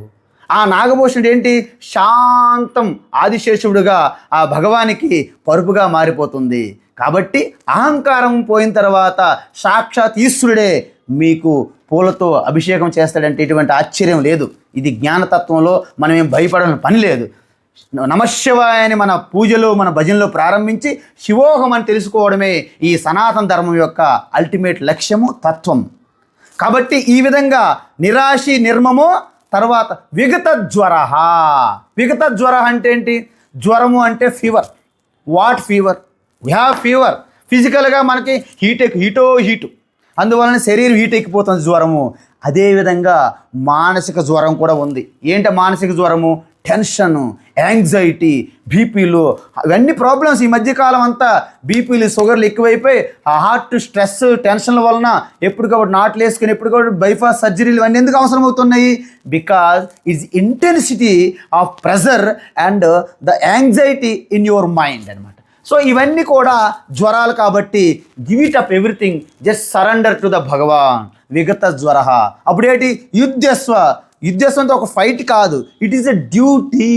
ఆ నాగభూషణుడు ఏంటి? శాంతం ఆదిశేషుడుగా ఆ భగవానికి పరుపుగా మారిపోతుంది. కాబట్టి అహంకారం పోయిన తర్వాత సాక్షాత్ ఈశ్వరుడే మీకు పూలతో అభిషేకం చేస్తాడంటే ఎటువంటి ఆశ్చర్యం లేదు. ఇది జ్ఞానతత్వంలో మనం ఏం భయపడాల్సిన పని లేదు. నమశివాయ అని మన పూజలు, మన భజనలో ప్రారంభించి శివోహం అని తెలుసుకోవడమే ఈ సనాతన ధర్మం యొక్క అల్టిమేట్ లక్ష్యము, తత్వం. కాబట్టి ఈ విధంగా నిరాశి, నిర్మమో, తర్వాత విగత జ్వర. విగత జ్వర అంటే ఏంటి? జ్వరము అంటే fever. What fever? We have fever. ఫిజికల్గా మనకి హీటు, అందువలన శరీరం హీట్ ఎక్కిపోతుంది జ్వరము. అదేవిధంగా మానసిక జ్వరం కూడా ఉంది. ఏంటి మానసిక జ్వరము? టెన్షను, యాంగ్జైటీ, బీపీలు, ఇవన్నీ ప్రాబ్లమ్స్. ఈ మధ్యకాలం అంతా బీపీలు, షుగర్లు ఎక్కువైపోయి ఆ హార్ట్ స్ట్రెస్, టెన్షన్ల వలన ఎప్పటికప్పుడు నాట్లు వేసుకుని ఎప్పటికప్పుడు బైపాస్ సర్జరీలు ఇవన్నీ ఎందుకు అవసరం అవుతున్నాయి? Because it's intensity of pressure and the anxiety in your mind అనమాట. సో ఇవన్నీ కూడా జ్వరాలు. కాబట్టి give it up everything, just surrender to the Bhagavan. విగత జ్వర. అప్పుడేంటి? యుద్ధస్వంతో ఒక ఫైట్ కాదు, it is a duty.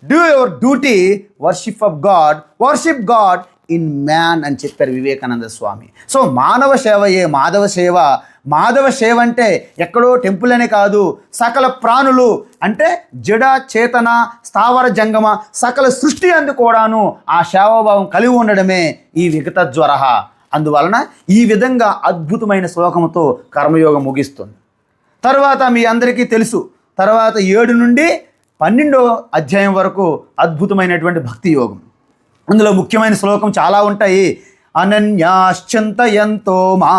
Do your duty, worship of god, worship god in man అని చెప్పారు వివేకానంద స్వామి. సో మానవ సేవయే మాధవ సేవ. మాధవ సేవ అంటే ఎక్కడో టెంపుల్ అనే కాదు, సకల ప్రాణులు అంటే జడ, చేతన, స్థావర, జంగమ సకల సృష్టి అందు కూడాను ఆ సేవాభావం కలిగి ఉండడమే ఈ విగత జ్వర. అందువలన ఈ విధంగా అద్భుతమైన శ్లోకముతో కర్మయోగం ముగిస్తుంది. తర్వాత మీ అందరికీ తెలుసు, తర్వాత 7 నుండి 12వ అధ్యాయం వరకు అద్భుతమైనటువంటి భక్తి యోగం. అందులో ముఖ్యమైన శ్లోకం చాలా ఉంటాయి. అనన్యాశ్చింతయంతో మా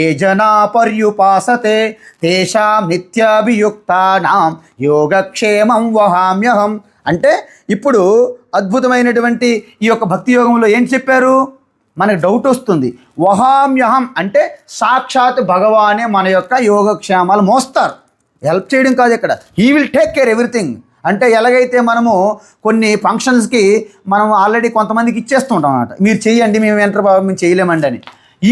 ఏ జనా పర్యుపాసతే తేషాం నిత్యాభియుక్తానాం యోగక్షేమం వహామ్యహం. అంటే ఇప్పుడు అద్భుతమైనటువంటి ఈ యొక్క భక్తి యోగంలో ఏం చెప్పారు? మనకు డౌట్ వస్తుంది. వహామ్యహం అంటే సాక్షాత్ భగవానే మన యొక్క యోగక్షేమాలు మోస్తారు, హెల్ప్ చేయడం కాదు. ఇక్కడ he will take care everything. అంటే ఎలాగైతే మనము కొన్ని ఫంక్షన్స్కి మనం ఆల్రెడీ కొంతమందికి ఇచ్చేస్తుంటాం అన్నమాట, మీరు చేయండి మేము ఎంటర్ బాబు మేము చేయలేమండి అని.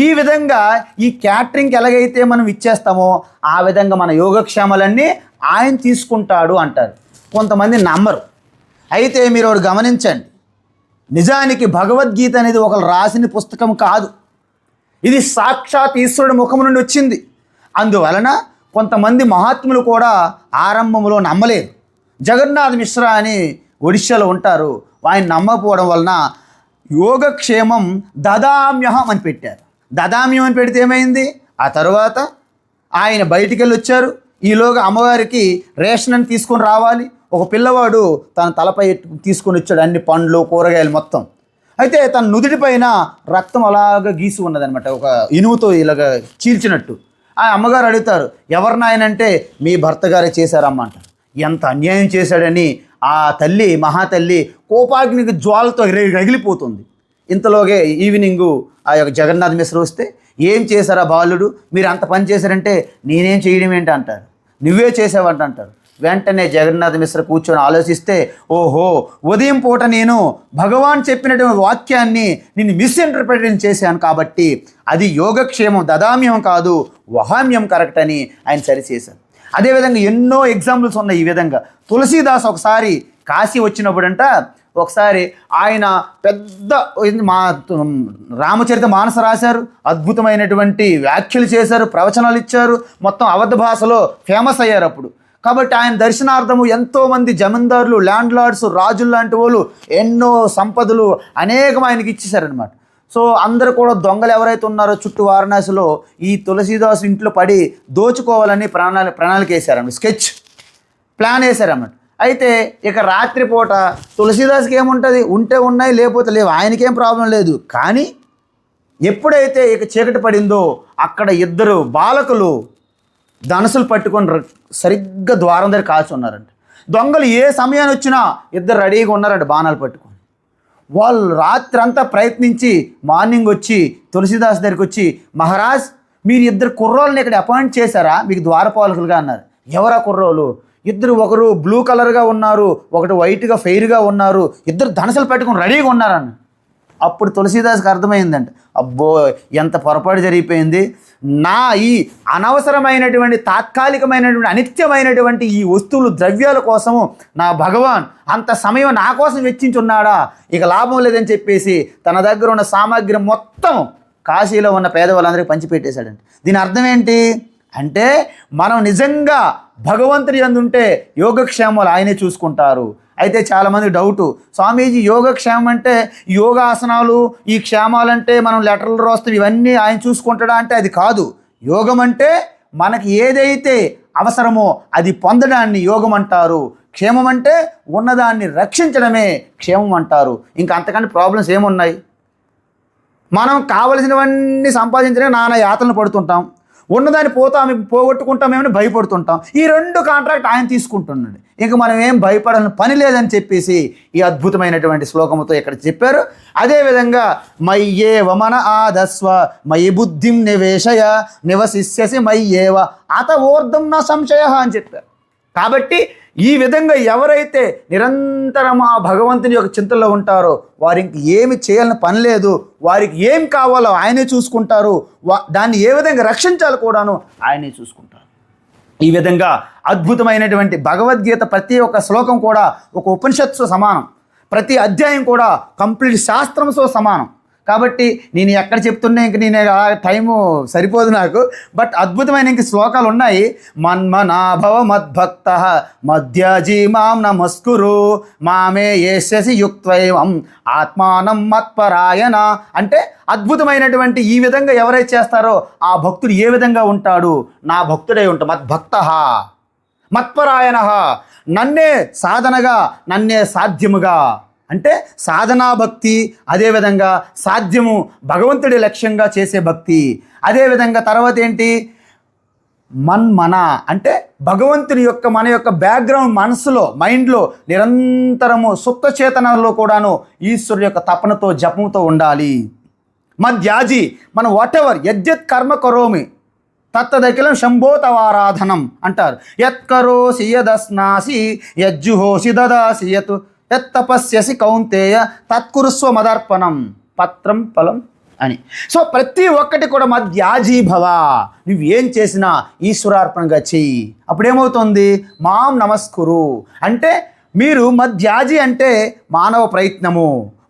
ఈ విధంగా ఈ క్యాటరింగ్కి ఎలాగైతే మనం ఇచ్చేస్తామో ఆ విధంగా మన యోగక్షేమాలన్నీ ఆయన తీసుకుంటాడు అంటారు. కొంతమంది నమ్మరు. అయితే మీరు ఒకటి గమనించండి, నిజానికి భగవద్గీత అనేది ఒకరు రాసిన పుస్తకం కాదు, ఇది సాక్షాత్ ఈశ్వరుడి ముఖం నుండి వచ్చింది. అందువలన కొంతమంది మహాత్ములు కూడా ఆరంభంలో నమ్మలేదు. జగన్నాథ్ మిశ్రా అని ఒడిశాలో ఉంటారు, ఆయన నమ్మకపోవడం వలన యోగక్షేమం దదామ్యహం అని పెట్టారు. దదామ్యం అని పెడితే ఏమైంది? ఆ తర్వాత ఆయన బయటికి వెళ్ళి వచ్చారు. ఈలోగా అమ్మవారికి రేషన్ అని తీసుకొని రావాలి. ఒక పిల్లవాడు తన తలపై తీసుకొని వచ్చాడు అన్ని పండ్లు కూరగాయలు మొత్తం. అయితే తన నుదుటి పైన రక్తం అలాగ గీసి ఉన్నదనమాట, ఒక ఇనుముతో ఇలాగ చీల్చినట్టు. ఆ అమ్మగారు అడుగుతారు, ఎవరు నాయనంటే మీ భర్త గారే చేశారమ్మ అంటారు. ఎంత అన్యాయం చేశాడని ఆ తల్లి మహాతల్లి కోపాగ్నికి జ్వాలతో రగిలిపోతుంది. ఇంతలోగే ఈవినింగు ఆ యొక్క జగన్నాథ్ మిశ్ర వస్తే, ఏం చేశారా బాలుడు, మీరు అంత పని చేశారంటే నేనేం చేయడం ఏంటి అంటారు, నువ్వే చేసావంట అంటారు. వెంటనే జగన్నాథ్ మిశ్ర కూర్చొని ఆలోచిస్తే, ఓహో ఉదయం పూట నేను భగవాన్ చెప్పినటువంటి వాక్యాన్ని నేను మిస్ఇంటర్ప్రిటేషన్ చేశాను కాబట్టి అది యోగక్షేమం దదామ్యం కాదు వహామ్యం కరెక్ట్ అని ఆయన సరిచేశారు. అదేవిధంగా ఎన్నో ఎగ్జాంపుల్స్ ఉన్నాయి ఈ విధంగా. తులసీదాస్ ఒకసారి కాశీ వచ్చినప్పుడంట, ఒకసారి ఆయన పెద్ద రామచరిత మానస రాశారు, అద్భుతమైనటువంటి వ్యాఖ్యలు చేశారు, ప్రవచనాలు ఇచ్చారు, మొత్తం అవధ భాషలో ఫేమస్ అయ్యారు అప్పుడు. కాబట్టి ఆయన దర్శనార్థము ఎంతోమంది జమీందారులు, ల్యాండ్ లార్డ్స్, రాజులు లాంటి వాళ్ళు ఎన్నో సంపదలు అనేకం ఆయనకి ఇచ్చేశారనమాట. సో అందరూ కూడా దొంగలు ఎవరైతే ఉన్నారో చుట్టూ వారణాసిలో ఈ తులసీదాస్ ఇంట్లో పడి దోచుకోవాలని ప్రణాళిక వేశారన్నమాట, స్కెచ్ ప్లాన్ వేశారన్నమాట. అయితే ఇక రాత్రిపూట తులసీదాస్కి ఏముంటుంది, ఉంటే ఉన్నాయి లేకపోతే లేవు, ఆయనకేం ప్రాబ్లం లేదు. కానీ ఎప్పుడైతే ఇక చీకటి పడిందో అక్కడ ఇద్దరు బాలకులు ధనుసులు పట్టుకొని సరిగ్గా ద్వారం దగ్గర కాల్చి ఉన్నారంట. దొంగలు ఏ సమయాన్ని వచ్చినా ఇద్దరు రెడీగా ఉన్నారంట బాణాలు పట్టుకొని. వాళ్ళు రాత్రి అంతా ప్రయత్నించి మార్నింగ్ వచ్చి తులసీదాస్ దగ్గరికి వచ్చి, మహారాజ్ మీరు ఇద్దరు కుర్రోళ్ళని ఇక్కడ అపాయింట్ చేశారా మీకు ద్వారపాలకులుగా అన్నారు. ఎవరా కుర్రోలు? ఇద్దరు, ఒకరు బ్లూ కలర్గా ఉన్నారు, ఒకటి వైట్గా ఫెయిర్గా ఉన్నారు, ఇద్దరు ధనసలు పెట్టుకుని రెడీగా ఉన్నారన్న. అప్పుడు తులసీదాస్కి అర్థమైందంట, అబ్బో ఎంత పొరపాటు జరిగిపోయింది, నా ఈ అనవసరమైనటువంటి తాత్కాలికమైనటువంటి అనిత్యమైనటువంటి ఈ వస్తువులు ద్రవ్యాల కోసము నా భగవాన్ అంత సమయం నా కోసం వెచ్చించున్నాడా, ఇక లాభం లేదని చెప్పేసి తన దగ్గర ఉన్న సామాగ్రి మొత్తం కాశీలో ఉన్న పేదవాళ్ళందరికీ పంచిపెట్టేశాడండి. దీని అర్థం ఏంటి అంటే, మనం నిజంగా భగవంతుడి యందుంటే యోగక్షేమాలు ఆయనే చూసుకుంటారు. అయితే చాలామంది డౌటు, స్వామీజీ యోగక్షేమం అంటే యోగాసనాలు ఈ క్షేమాలంటే మనం లెటర్లు రాస్తాం ఇవన్నీ ఆయన చూసుకుంటాడా అంటే అది కాదు. యోగం అంటే మనకి ఏదైతే అవసరమో అది పొందడాన్ని యోగం అంటారు. క్షేమం అంటే ఉన్నదాన్ని రక్షించడమే క్షేమం అంటారు. ఇంకా అంతకంటే ప్రాబ్లమ్స్ ఏమున్నాయి? మనం కావలసినవన్నీ సంపాదించడానికి నానా యాతనలు పడుతుంటాం, ఉన్నదాన్ని పోగొట్టుకుంటామేమని భయపడుతుంటాం. ఈ రెండు కాంట్రాక్ట్ ఆయన తీసుకుంటున్నాడు. ఇంకా మనం ఏం భయపడాలని పని లేదని చెప్పేసి ఈ అద్భుతమైనటువంటి శ్లోకంతో ఇక్కడ చెప్పారు. అదేవిధంగా మయ్యే వమన ఆదస్వ మయి బుద్ధిం నివేశయ నివసిష్యసి మయ్యేవ అత ఊర్ధం నా సంశయ అని చెప్పారు. కాబట్టి ఈ విధంగా ఎవరైతే నిరంతరం ఆ భగవంతుని యొక్క చింతనలో ఉంటారో వారికి ఏమి చేయాలని పని లేదు, వారికి ఏం కావాలో ఆయనే చూసుకుంటారు, దాన్ని ఏ విధంగా రక్షించాలో కూడాను ఆయనే చూసుకుంటారు. ఈ విధంగా అద్భుతమైనటువంటి భగవద్గీత ప్రతి ఒక్క శ్లోకం కూడా ఒక ఉపనిషత్తుతో సమానం, ప్రతి అధ్యాయం కూడా కంప్లీట్ శాస్త్రంతో సమానం. కాబట్టి నేను ఎక్కడ చెప్తున్నా ఇంక నేను టైము సరిపోదు నాకు, బట్ అద్భుతమైన ఇంక శ్లోకాలు ఉన్నాయి. మన్మనాభవ మద్భక్త మధ్యాజీ మాం నమస్కురు మామే ఏష్యసి యుక్త్వైవం ఆత్మానం మత్పరాయణ. అంటే అద్భుతమైనటువంటి ఈ విధంగా ఎవరైతే చేస్తారో ఆ భక్తుడు ఏ విధంగా ఉంటాడు, నా భక్తుడై ఉంటా. మద్భక్త మత్పరాయణ, నన్నే సాధనగా, నన్నే సాధ్యముగా. అంటే సాధనా భక్తి, అదేవిధంగా సాధ్యము భగవంతుడి లక్ష్యంగా చేసే భక్తి. అదేవిధంగా తర్వాత ఏంటి, మన్మన అంటే భగవంతుని యొక్క మన యొక్క బ్యాక్గ్రౌండ్ మనసులో, మైండ్లో నిరంతరము సుప్త చేతనలో కూడాను ఈశ్వరుడు యొక్క తపనతో జపంతో ఉండాలి. మధ్యాజి, మనం వాట్ ఎవర్ యద్యత్ కర్మ కరోమి తత్తదఖిలం శంభోతవారాధనం అంటారు. యత్కరోసి యదస్నాసి యజ్జుహోసి దదాసి యత్ యత్తపస్యసి కౌంతేయ తత్కురుస్వ మదర్పణం పత్రం ఫలం అని. సో ప్రతి ఒక్కటి కూడా మధ్యాజీ భవ, నువ్వు ఏం చేసినా ఈశ్వరార్పణగా చెయ్యి. అప్పుడేమవుతుంది, మాం నమస్కురు అంటే మీరు మధ్యాజీ అంటే మానవ ప్రయత్నము,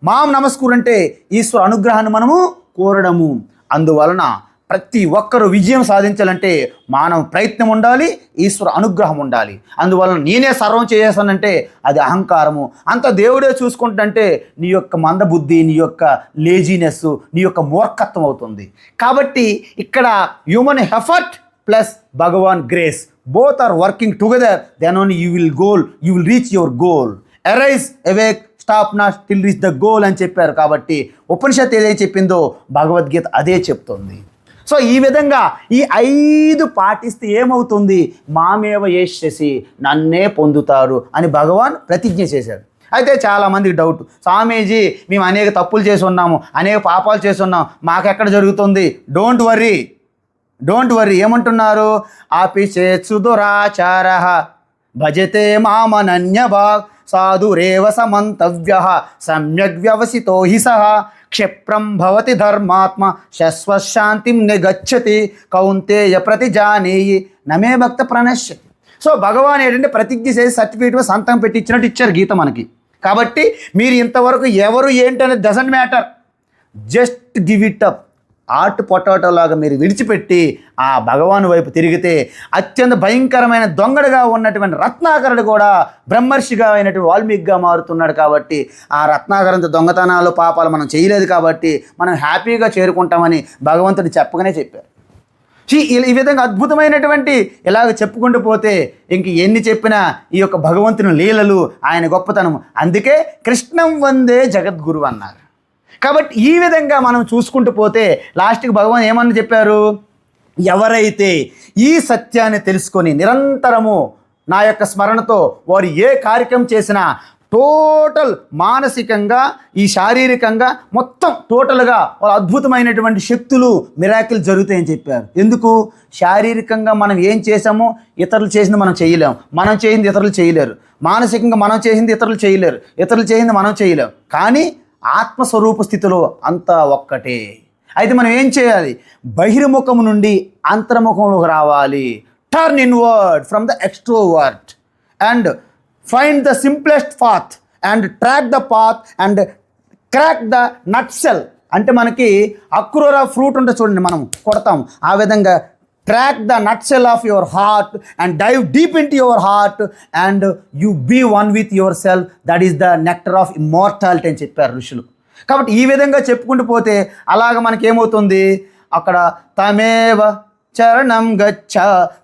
మాం నమస్కురు అంటే ఈశ్వర అనుగ్రహాన్ని మనము కోరడము. అందువలన ప్రతి ఒక్కరూ విజయం సాధించాలంటే మానవ ప్రయత్నం ఉండాలి, ఈశ్వర అనుగ్రహం ఉండాలి. అందువలన నేనే సర్వం చేసేసానంటే అది అహంకారము, అంత దేవుడే చూసుకుంటుంటే నీ యొక్క మందబుద్ధి, నీ యొక్క లేజీనెస్, నీ యొక్క మూర్ఖత్వం అవుతుంది. కాబట్టి ఇక్కడ human effort plus Bhagavan grace both are working together, then only you will reach your goal. Arise, awake, stop not till reach the goal అని చెప్పారు. కాబట్టి ఉపనిషత్తు ఏదైతే చెప్పిందో భగవద్గీత అదే చెప్తుంది. సో ఈ విధంగా ఈ 5 పాటిస్తే ఏమవుతుంది, మామేవ యేష్యసి, నన్నే పొందుతారు అని భగవాన్ ప్రతిజ్ఞ చేశారు. అయితే చాలామందికి డౌట్, స్వామీజీ మేము అనేక తప్పులు చేసి ఉన్నాము, అనేక పాపాలు చేసి ఉన్నాం, మాకెక్కడ జరుగుతుంది? డోంట్ వర్రీ ఏమంటున్నారు, ఆపిచేత్సు దురాచార భజతే మామనన్యభాగ్ సాధురేవ సమంతవ్య సమ్యగ్ వ్యవసితో హి సహ క్షిప్రం భవతి ధర్మాత్మ శశ్వశాంతిం నిగచ్చతి కౌంతేయ ప్రతిజానేయి నమే భక్త ప్రణశ్యతి. సో భగవాన్ ఏంటంటే ప్రతిజ్ఞ చేసి సర్టిఫికేట్ సంతకం పెట్టి ఇచ్చినట్టు ఇచ్చారు గీత మనకి. కాబట్టి మీరు ఇంతవరకు ఎవరు ఏంటనేది doesn't matter, just give it up. Art potato లాగా మీరు విడిచిపెట్టి ఆ భగవాను వైపు తిరిగితే అత్యంత భయంకరమైన దొంగడుగా ఉన్నటువంటి రత్నాకరుడు కూడా బ్రహ్మర్షిగా అయినటువంటి వాల్మీకిగా మారుతున్నాడు. కాబట్టి ఆ రత్నాకరంతో దొంగతనాలు పాపాలు మనం చేయలేదు కాబట్టి మనం హ్యాపీగా చేరుకుంటామని భగవంతుడు చెప్పగానే చెప్పారు. ఈ విధంగా అద్భుతమైనటువంటి ఇలాగ చెప్పుకుంటూ పోతే ఇంక ఎన్ని చెప్పినా ఈ యొక్క భగవంతుని లీలలు, ఆయన గొప్పతనం. అందుకే కృష్ణం వందే జగద్గురు అన్నారు. కాబట్టి ఈ విధంగా మనం చూసుకుంటూ పోతే లాస్ట్కి భగవాన్ ఏమని చెప్పారు, ఎవరైతే ఈ సత్యాన్ని తెలుసుకొని నిరంతరము నా యొక్క స్మరణతో వారు ఏ కార్యక్రమం చేసినా టోటల్ మానసికంగా, ఈ శారీరకంగా మొత్తం టోటల్గా వాళ్ళ అద్భుతమైనటువంటి శక్తులు, మిరాకిల్ జరుగుతాయని చెప్పారు. ఎందుకు, శారీరకంగా మనం ఏం చేసామో ఇతరులు చేసింది మనం చేయలేము, మనం చేసింది ఇతరులు చేయలేరు. మానసికంగా మనం చేసింది ఇతరులు చేయలేరు, ఇతరులు చేసింది మనం చేయలేము. కానీ ఆత్మస్వరూప స్థితిలో అంతా ఒక్కటే. అయితే మనం ఏం చేయాలి, బహిర్ముఖము నుండి అంతర్ముఖంలోకి రావాలి. Turn inward from the extrovert and find the simplest path and track the path and crack the nutshell. అంటే మనకి అక్రోరా ఫ్రూట్ ఉంటే చూడండి, మనం కొడతాం, ఆ విధంగా track the nutshell of your heart and dive deep into your heart and you be one with yourself, that is the nectar of immortality అని చెప్పారు ఋషులు. కాబట్టి ఈ విధంగా చెప్పుకుంటూ పోతే అలాగ మనకేమవుతుంది, అక్కడ తమేవ చరణం గచ్చ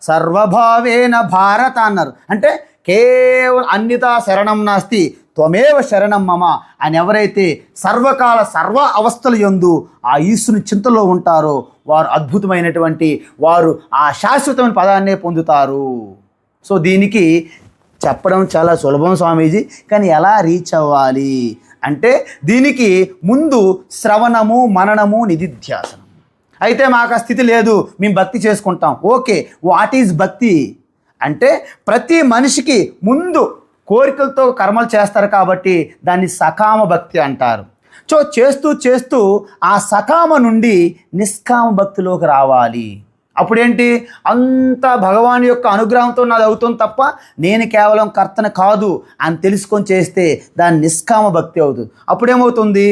సర్వభావేన భారత అన్నారు. అంటే కేవలం అన్నితా శరణం నాస్తి త్వమేవ శరణం మమ అని ఎవరైతే సర్వకాల సర్వ అవస్థలు యందు ఆ ఈశ్వరుని చింతలో ఉంటారో వారు అద్భుతమైనటువంటి వారు ఆ శాశ్వతమైన పదాన్నే పొందుతారు. సో దీనికి చెప్పడం చాలా సులభం స్వామీజీ, కానీ ఎలా రీచ్ అవ్వాలి అంటే దీనికి ముందు శ్రవణము, మననము, నిధిధ్యాసనం. అయితే మాకు ఆ స్థితి లేదు, మేము భక్తి చేసుకుంటాం. ఓకే, వాట్ ఈజ్ భక్తి అంటే ప్రతి మనిషికి ముందు కోరికలతో కర్మలు చేస్తారు కాబట్టి దాన్ని సకామ భక్తి అంటారు. సో చేస్తూ చేస్తూ ఆ సకామ నుండి నిష్కామ భక్తిలోకి రావాలి. అప్పుడేంటి, అంత భగవాన్ యొక్క అనుగ్రహంతో నాది అవుతుంది తప్ప నేను కేవలం కర్తన కాదు అని తెలుసుకొని చేస్తే దాని నిష్కామ భక్తి అవుతుంది. అప్పుడేమవుతుంది,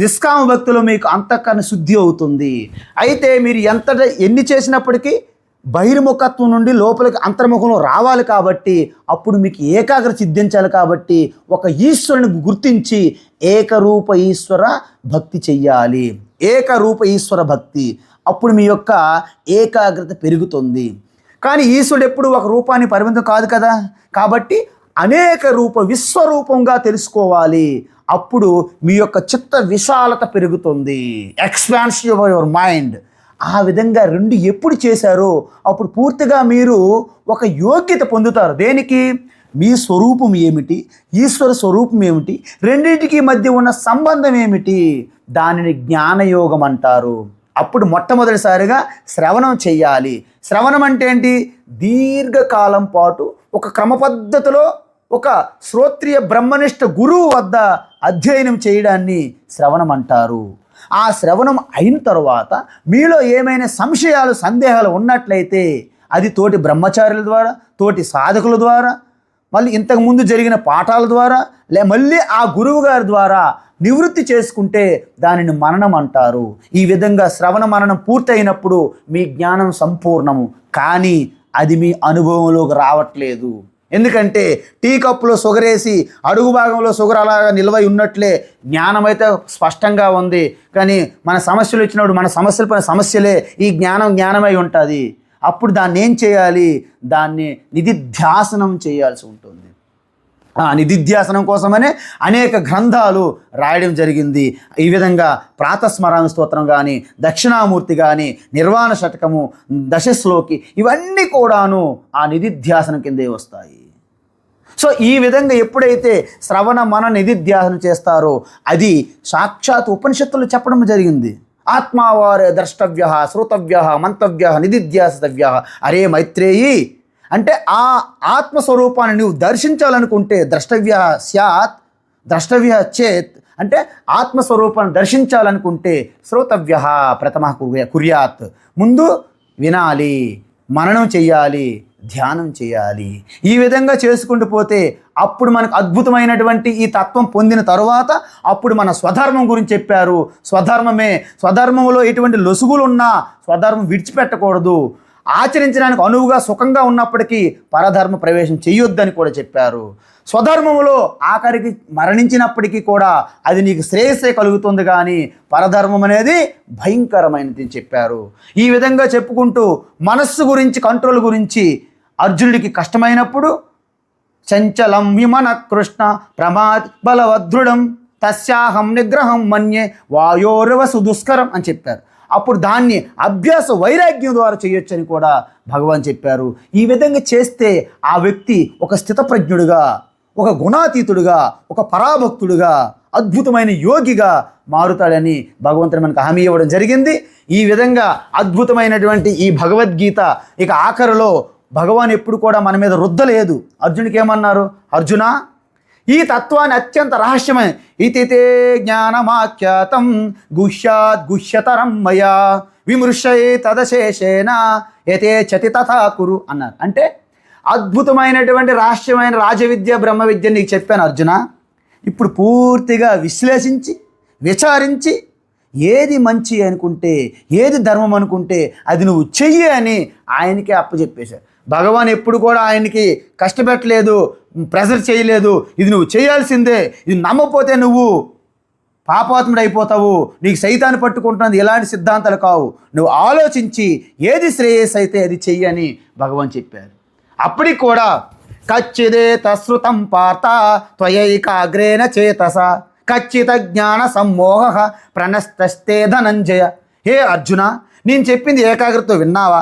నిష్కామ భక్తిలో మీకు అంతఃకరణ శుద్ధి అవుతుంది. అయితే మీరు ఎన్ని చేసినప్పటికీ బహిర్ముఖత్వం నుండి లోపలికి అంతర్ముఖంలో రావాలి. కాబట్టి అప్పుడు మీకు ఏకాగ్ర సిద్ధించాలి. కాబట్టి ఒక ఈశ్వరుని గుర్తించి ఏకరూప ఈశ్వర భక్తి చెయ్యాలి. ఏకరూప ఈశ్వర భక్తి, అప్పుడు మీ యొక్క ఏకాగ్రత పెరుగుతుంది. కానీ ఈశ్వరుడు ఎప్పుడు ఒక రూపాన్ని పరిమితం కాదు కదా. కాబట్టి అనేక విశ్వరూపంగా తెలుసుకోవాలి. అప్పుడు మీ యొక్క చిత్త విశాలత పెరుగుతుంది, ఎక్స్పాన్షన్ ఆఫ్ యువర్ మైండ్. ఆ విధంగా రెండు ఎప్పుడు చేశారో అప్పుడు పూర్తిగా మీరు ఒక యోగ్యత పొందుతారు. దేనికి? మీ స్వరూపం ఏమిటి, ఈశ్వర స్వరూపం ఏమిటి, రెండింటికి మధ్య ఉన్న సంబంధం ఏమిటి, దానిని జ్ఞానయోగం అంటారు. అప్పుడు మొట్టమొదటిసారిగా శ్రవణం చెయ్యాలి. శ్రవణం అంటే ఏంటి? దీర్ఘకాలం పాటు ఒక క్రమ పద్ధతిలో ఒక శ్రోత్రియ బ్రహ్మనిష్ట గురువు వద్ద అధ్యయనం చేయడాన్ని శ్రవణం అంటారు. ఆ శ్రవణం అయిన తర్వాత మీలో ఏమైనా సంశయాలు సందేహాలు ఉన్నట్లయితే అది తోటి బ్రహ్మచారుల ద్వారా, తోటి సాధకుల ద్వారా, మళ్ళీ ఇంతకుముందు జరిగిన పాఠాల ద్వారా, మళ్ళీ ఆ గురువు గారి ద్వారా నివృత్తి చేసుకుంటే దానిని మననం అంటారు. ఈ విధంగా శ్రవణ మననం పూర్తయినప్పుడు మీ జ్ఞానం సంపూర్ణము. కానీ అది మీ అనుభవంలోకి రావట్లేదు. ఎందుకంటే టీ కప్పులో షుగర్ అడుగు భాగంలో షుగర్ అలాగా నిల్వై ఉన్నట్లే జ్ఞానం అయితే స్పష్టంగా ఉంది. కానీ మన సమస్యలు వచ్చినప్పుడు మన సమస్యల పైన సమస్యలే, ఈ జ్ఞానమై ఉంటుంది. అప్పుడు దాన్ని ఏం చేయాలి? దాన్ని నిధిధ్యాసనం చేయాల్సి ఉంటుంది. ఆ నిధిధ్యాసనం కోసమనే అనేక గ్రంథాలు రాయడం జరిగింది. ఈ విధంగా ప్రాతస్మరణ స్తోత్రం కానీ, దక్షిణామూర్తి కానీ, నిర్వాణ శతకము, దశశ్లోకి, ఇవన్నీ కూడాను ఆ నిధిధ్యాసనం కిందే వస్తాయి. సో ఈ విధంగా ఎప్పుడైతే శ్రవణ మన నిధిధ్యాసనం చేస్తారో అది సాక్షాత్ ఉపనిషత్తులు చెప్పడం జరిగింది. ఆత్మావారే ద్రష్టవ్య, శ్రోతవ్య, మంతవ్య, నిధిధ్యాసితవ్య. అరే మైత్రేయి, అంటే ఆ ఆత్మస్వరూపాన్ని నువ్వు దర్శించాలనుకుంటే ద్రష్టవ్య చేత్ అంటే ఆత్మస్వరూపాన్ని దర్శించాలనుకుంటే శ్రోతవ్య ప్రథమ కుర్యాత్, ముందు వినాలి, మననం చెయ్యాలి, ధ్యానం చేయాలి. ఈ విధంగా చేసుకుంటూ పోతే అప్పుడు మనకు అద్భుతమైనటువంటి ఈ తత్వం పొందిన తరువాత అప్పుడు మన స్వధర్మం గురించి చెప్పారు. స్వధర్మంలో ఎటువంటి లొసుగులు ఉన్నా స్వధర్మం విడిచిపెట్టకూడదు. ఆచరించడానికి అనువుగా సుఖంగా ఉన్నప్పటికీ పరధర్మ ప్రవేశం చెయ్యొద్దని కూడా చెప్పారు. స్వధర్మములో ఆఖరికి మరణించినప్పటికీ కూడా అది నీకు శ్రేయస్సే కలుగుతుంది, కానీ పరధర్మం అనేది భయంకరమైనది చెప్పారు. ఈ విధంగా చెప్పుకుంటూ మనస్సు గురించి, కంట్రోల్ గురించి అర్జునుడికి కష్టమైనప్పుడు చంచలం విమన కృష్ణ ప్రమాద్ బలవదృఢం తస్యాహం నిగ్రహం మన్యే వాయోరవసు దుష్కరం అని చెప్పారు. అప్పుడు దాన్ని అభ్యాస వైరాగ్యం ద్వారా చేయొచ్చని కూడా భగవాన్ చెప్పారు. ఈ విధంగా చేస్తే ఆ వ్యక్తి ఒక స్థితప్రజ్ఞుడిగా, ఒక గుణాతీతుడుగా, ఒక పరాభక్తుడుగా, అద్భుతమైన యోగిగా మారుతాడని భగవంతుడు మనకు హామీ ఇవ్వడం జరిగింది. ఈ విధంగా అద్భుతమైనటువంటి ఈ భగవద్గీత ఇక ఆఖరిలో భగవాన్ ఎప్పుడు కూడా మన మీద రుద్దలేదు. అర్జునుడికి ఏమన్నారు? అర్జున, ఈ తత్వాన్ని అత్యంత రహస్యమైన ఇతితే జ్ఞానమాఖ్యాతం గుహ్యతరం మయా విమృశయే తదశేషేన యతే చతి తథా కురు అన్నారు. అంటే అద్భుతమైనటువంటి రహస్యమైన రాజవిద్య బ్రహ్మ విద్య నీకు చెప్పాను అర్జున. ఇప్పుడు పూర్తిగా విశ్లేషించి విచారించి ఏది మంచి అనుకుంటే, ఏది ధర్మం అనుకుంటే అది నువ్వు చెయ్యి అని ఆయనకే అప్పచెప్పేశారు. భగవాన్ ఎప్పుడు కూడా ఆయనకి కష్టపెట్టలేదు, ప్రెజర్ చేయలేదు. ఇది నువ్వు చేయాల్సిందే, ఇది నమ్మకపోతే నువ్వు పాపాత్ముడు అయిపోతావు, నీకు సైతాన్ని పట్టుకుంటున్నది ఇలాంటి సిద్ధాంతాలు కావు, నువ్వు ఆలోచించి ఏది శ్రేయస్ అయితే అది చెయ్యి అని భగవాన్ చెప్పారు. అప్పటికి కూడా కచ్చిదే తశ్రుతం పార్త త్వయైకాగ్రేణ చేతస కచ్చిత జ్ఞాన సమ్మోహ ప్రణస్తస్తే ధనంజయ. హే అర్జున, నేను చెప్పింది ఏకాగ్రతతో విన్నావా?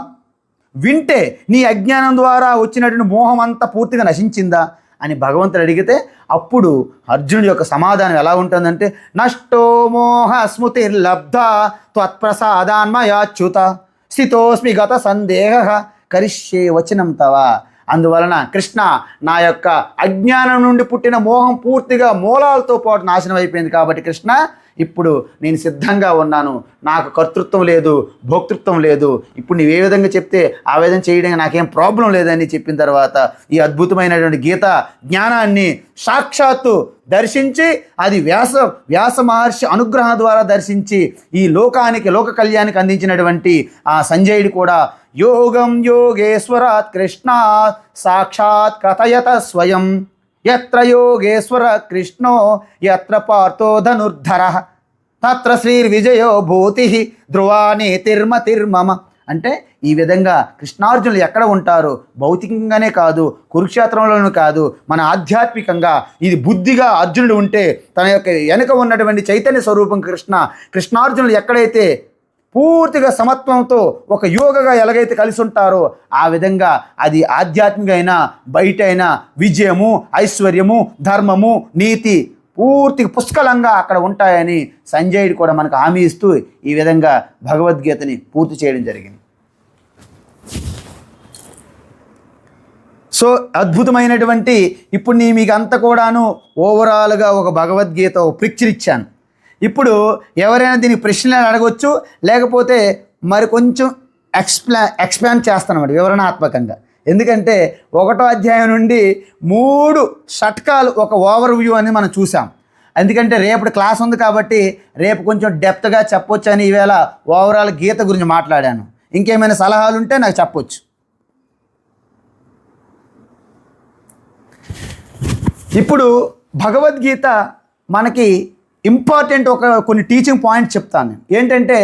వింటే నీ అజ్ఞానం ద్వారా వచ్చినటువంటి మోహం అంతా పూర్తిగా నశించిందా అని భగవంతుడు అడిగితే అప్పుడు అర్జునుడి యొక్క సమాధానం ఎలా ఉంటుందంటే, నష్టో మోహ స్మృతిర్లబ్ధ త్వత్ప్రసాదాన్మయాచ్యుత స్థితోస్మి గత సందేహ కరిష్యే వచనం తవ. అందువలన కృష్ణ, నా యొక్క అజ్ఞానం నుండి పుట్టిన మోహం పూర్తిగా మూలాలతో పాటు నాశనం అయిపోయింది. కాబట్టి కృష్ణ, ఇప్పుడు నేను సిద్ధంగా ఉన్నాను, నాకు కర్తృత్వం లేదు, భోక్తృత్వం లేదు. ఇప్పుడు నీవు ఏ విధంగా చెప్తే ఆ విధంగా చేయడానికి నాకేం ప్రాబ్లం లేదని చెప్పిన తర్వాత ఈ అద్భుతమైనటువంటి గీత జ్ఞానాన్ని సాక్షాత్తు దర్శించి అది వ్యాస మహర్షి అనుగ్రహం ద్వారా దర్శించి ఈ లోక కళ్యాణానికి అందించినటువంటి ఆ సంజయుడు కూడా యోగం యోగేశ్వరాత్ కృష్ణ సాక్షాత్ కథయత స్వయం యత్ర యోగేశ్వర కృష్ణో యత్ర పార్థో ధనుర్ధర తత్ర శ్రీర్విజయో భూతి ధ్రువానేతిర్మతిర్మమ అంటే ఈ విధంగా కృష్ణార్జునులు ఎక్కడ ఉంటారు, భౌతికంగానే కాదు, కురుక్షేత్రంలోనూ కాదు, మన ఆధ్యాత్మికంగా ఇది బుద్ధిగా అర్జునుడు ఉంటే తన యొక్క వెనుక ఉన్నటువంటి చైతన్య స్వరూపం కృష్ణార్జునులు ఎక్కడైతే పూర్తిగా సమత్వంతో ఒక యోగగా ఎలాగైతే కలిసి ఉంటారో ఆ విధంగా అది ఆధ్యాత్మిక అయినా బయట అయినా విజయము, ఐశ్వర్యము, ధర్మము, నీతి పూర్తిగా పుష్కలంగా అక్కడ ఉంటాయని సంజయుడు కూడా మనకు హామీ ఇస్తూ ఈ విధంగా భగవద్గీతని పూర్తి చేయడం జరిగింది. సో అద్భుతమైనటువంటి ఇప్పుడు మీకు అంతా కూడాను ఓవరాల్గా ఒక భగవద్గీత ఒక పిక్చర్ ఇచ్చాను. ఇప్పుడు ఎవరైనా దీనికి ప్రశ్నలు అడగవచ్చు, లేకపోతే మరి కొంచెం ఎక్స్పాండ్ చేస్తానమాట వివరణాత్మకంగా. ఎందుకంటే 1వ అధ్యాయం నుండి 3 షట్కాలు ఒక ఓవర్ వ్యూ అని మనం చూసాం. ఎందుకంటే రేపటి క్లాస్ ఉంది కాబట్టి రేపు కొంచెం డెప్త్గా చెప్పొచ్చు అని ఈవేళ ఓవరాల్ గీత గురించి మాట్లాడాను. ఇంకేమైనా సలహాలు ఉంటే నాకు చెప్పొచ్చు. ఇప్పుడు భగవద్గీత మనకి ఇంపార్టెంట్ కొన్ని టీచింగ్ పాయింట్స్ చెప్తాను నేను. ఏంటంటే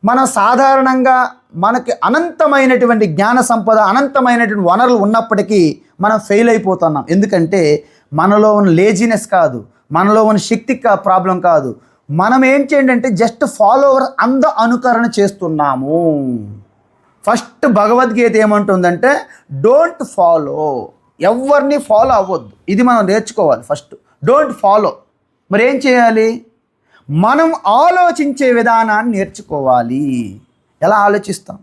మనం సాధారణంగా మనకి అనంతమైనటువంటి జ్ఞాన సంపద, అనంతమైనటువంటి వనరులు ఉన్నప్పటికీ మనం ఫెయిల్ అయిపోతున్నాం. ఎందుకంటే మనలో ఉన్న లేజినెస్ కాదు, మనలో ఉన్న శక్తి ప్రాబ్లం కాదు, మనం ఏం చేయండి అంటే జస్ట్ ఫాలోవర్ అనుకరణ చేస్తున్నాము. ఫస్ట్ భగవద్గీత ఏమంటుందంటే డోంట్ ఫాలో, ఎవరిని ఫాలో అవ్వద్దు. ఇది మనం నేర్చుకోవాలి. First don't follow. మరి ఏం చేయాలి? మనం ఆలోచించే విధానాన్ని నేర్చుకోవాలి. ఎలా ఆలోచిస్తాం?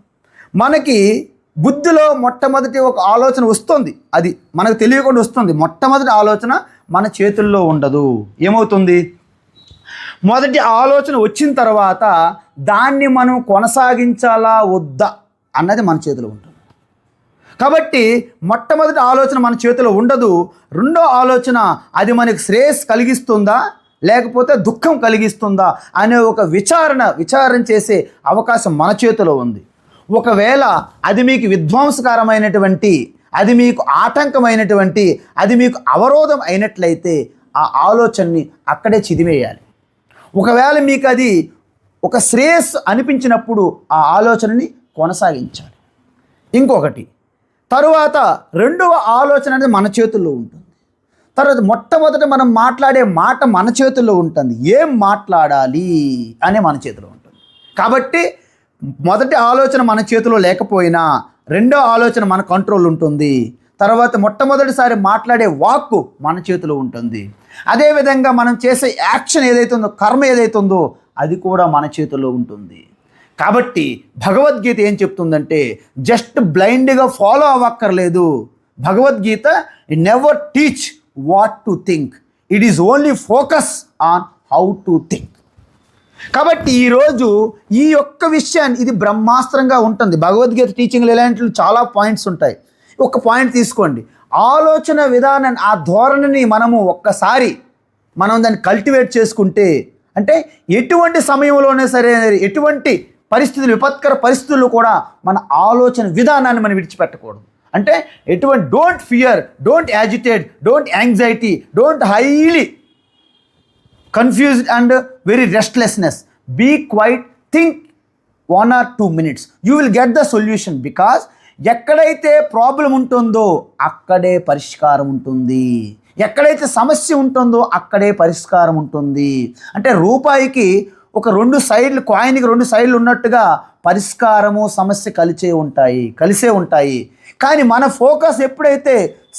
మనకి బుద్ధిలో మొట్టమొదటి ఒక ఆలోచన వస్తుంది, అది మనకు తెలియకుండా వస్తుంది. మొట్టమొదటి ఆలోచన మన చేతుల్లో ఉండదు. ఏమవుతుంది? మొదటి ఆలోచన వచ్చిన తర్వాత దాన్ని మనం కొనసాగించాలా వద్దా అన్నది మన చేతిలో ఉంటుంది. కాబట్టి మొట్టమొదటి ఆలోచన మన చేతిలో ఉండదు. రెండో ఆలోచన అది మనకి శ్రేయస్ కలిగిస్తుందా లేకపోతే దుఃఖం కలిగిస్తుందా అనే ఒక విచారణ చేసే అవకాశం మన చేతిలో ఉంది. ఒకవేళ అది మీకు విధ్వంసకరమైనటువంటి, అది మీకు ఆటంకమైనటువంటి, అది మీకు అవరోధం అయినట్లయితే ఆ ఆలోచనని అక్కడే చిదివేయాలి. ఒకవేళ మీకు అది ఒక శ్రేయస్ అనిపించినప్పుడు ఆ ఆలోచనని కొనసాగించాలి. ఇంకొకటి తరువాత రెండవ ఆలోచన అనేది మన చేతుల్లో ఉంటుంది. తర్వాత మొట్టమొదట మనం మాట్లాడే మాట మన చేతుల్లో ఉంటుంది. ఏం మాట్లాడాలి అనే మన చేతిలో ఉంటుంది. కాబట్టి మొదటి ఆలోచన మన చేతిలో లేకపోయినా రెండో ఆలోచన మన కంట్రోల్ ఉంటుంది. తర్వాత మొట్టమొదటిసారి మాట్లాడే వాక్కు మన చేతిలో ఉంటుంది. అదేవిధంగా మనం చేసే యాక్షన్ ఏదైతే ఉందో, కర్మ ఏదైతే ఉందో అది కూడా మన చేతిలో ఉంటుంది. కాబట్టి భగవద్గీత ఏం చెప్తుందంటే జస్ట్ బ్లైండ్గా ఫాలో అవ్వక్కర్లేదు. Bhagavad Gita never teach what to think, it is only focus on how to think. కాబట్టి ఈరోజు ఈ యొక్క విషయాన్ని ఇది బ్రహ్మాస్త్రంగా ఉంటుంది. భగవద్గీత టీచింగ్లు ఇలాంటి చాలా పాయింట్స్ ఉంటాయి. ఒక పాయింట్ తీసుకోండి, ఆలోచన విధానాన్ని, ఆ ధోరణిని మనము ఒక్కసారి దాన్ని కల్టివేట్ చేసుకుంటే, అంటే ఎటువంటి సమయంలోనే సరే, ఎటువంటి పరిస్థితులు, విపత్కర పరిస్థితుల్లో కూడా మన ఆలోచన విధానాన్ని మనం విడిచిపెట్టకూడదు. అంటే ఎటువంటి don't fear, don't agitate, don't anxiety, don't highly confused and very restlessness. Be quiet, think 1 or 2 minutes, you will get the solution. Because ఎక్కడైతే ప్రాబ్లం ఉంటుందో అక్కడే పరిష్కారం ఉంటుంది, ఎక్కడైతే సమస్య ఉంటుందో అక్కడే పరిష్కారం ఉంటుంది. అంటే రూపాయికి ఒక 2 సైడ్లు, కాయిన్కి 2 సైడ్లు ఉన్నట్టుగా పరిష్కారము సమస్య కలిసే ఉంటాయి. కానీ మన ఫోకస్ ఎప్పుడైతే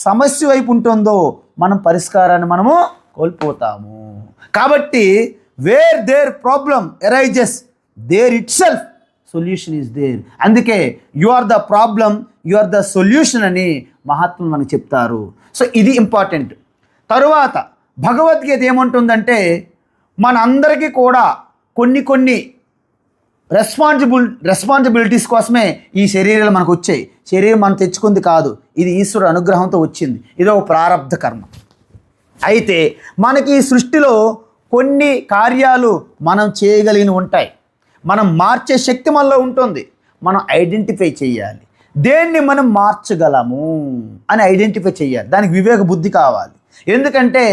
సమస్య వైపు ఉంటుందో మనం పరిష్కారాన్ని మనము కోల్పోతాము. కాబట్టి where there problem arises there itself solution is there. అందుకే you are the problem, you are the solution అని మహాత్ములు మనకు చెప్తారు. సో ఇది ఇంపార్టెంట్. తరువాత భగవద్గీత ఏమంటుందంటే మనందరికీ కూడా కొన్ని రెస్పాన్సిబిలిటీస్ కోసమే ఈ శరీరాలు మనకు వచ్చాయి. శరీరం మనం తెచ్చుకుంది కాదు, ఇది ఈశ్వరుడు అనుగ్రహంతో వచ్చింది. ఇది ఒక ప్రారబ్ధ కర్మ. అయితే మనకి ఈ సృష్టిలో కొన్ని కార్యాలు మనం చేయగలిగినవి ఉంటాయి, మనం మార్చే శక్తి మనలో ఉంటుంది. మనం ఐడెంటిఫై చేయాలి, దేన్ని మనం మార్చగలము అని ఐడెంటిఫై చేయాలి. దానికి వివేక బుద్ధి కావాలి. ఎందుకంటే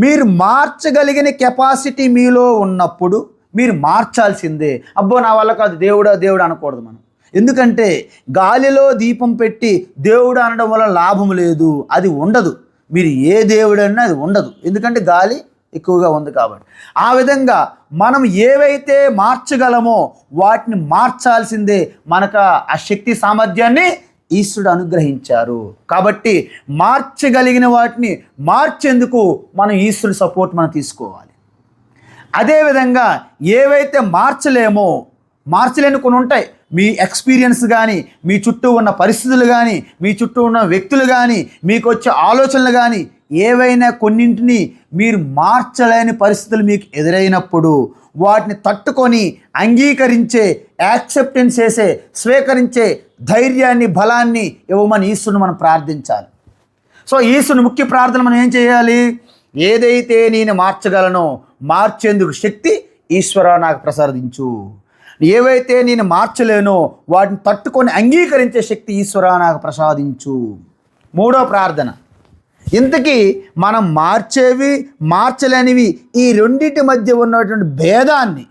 మీరు మార్చగలిగిన కెపాసిటీ మీలో ఉన్నప్పుడు మీరు మార్చాల్సిందే. అబ్బో నా వల్ల కాదు, దేవుడా అనకూడదు మనం. ఎందుకంటే గాలిలో దీపం పెట్టి దేవుడు అనడం వల్ల లాభం లేదు, అది ఉండదు. మీరు ఏ దేవుడు అన్నా అది ఉండదు, ఎందుకంటే గాలి ఎక్కువగా ఉంది కాబట్టి. ఆ విధంగా మనం ఏవైతే మార్చగలమో వాటిని మార్చాల్సిందే. మనకు ఆ శక్తి సామర్థ్యాన్ని ఈశ్వరుడు అనుగ్రహించారు. కాబట్టి మార్చగలిగిన వాటిని మార్చేందుకు మనం ఈశ్వరుడి సపోర్ట్ మనం తీసుకోవాలి. అదేవిధంగా ఏవైతే మార్చలేని కొన్ని ఉంటాయి. మీ ఎక్స్పీరియన్స్ కానీ, మీ చుట్టూ ఉన్న పరిస్థితులు కానీ, మీ చుట్టూ ఉన్న వ్యక్తులు కానీ, మీకు వచ్చే ఆలోచనలు కానీ, ఏవైనా కొన్నింటిని మీరు మార్చలేని పరిస్థితులు మీకు ఎదురైనప్పుడు వాటిని తట్టుకొని అంగీకరించే, యాక్సెప్టెన్స్ చేసే, స్వీకరించే ధైర్యాన్ని, బలాన్ని ఇవ్వమని ఈశ్వరుని మనం ప్రార్థించాలి. సో ఈశ్వరుని ముఖ్య ప్రార్థన మనం ఏం చేయాలి? ఏదైతే నేను మార్చగలనో మార్చేందుకు శక్తి ఈశ్వరా నాకు ప్రసాదించు. ఏవైతే నేను మార్చలేనో వాటిని తట్టుకొని అంగీకరించే శక్తి ఈశ్వరా నాకు ప్రసాదించు. మూడో ప్రార్థన, ఇంతకీ మనం మార్చేవి, మార్చలేనివి, ఈ రెండింటి మధ్య ఉన్నటువంటి భేదాన్ని,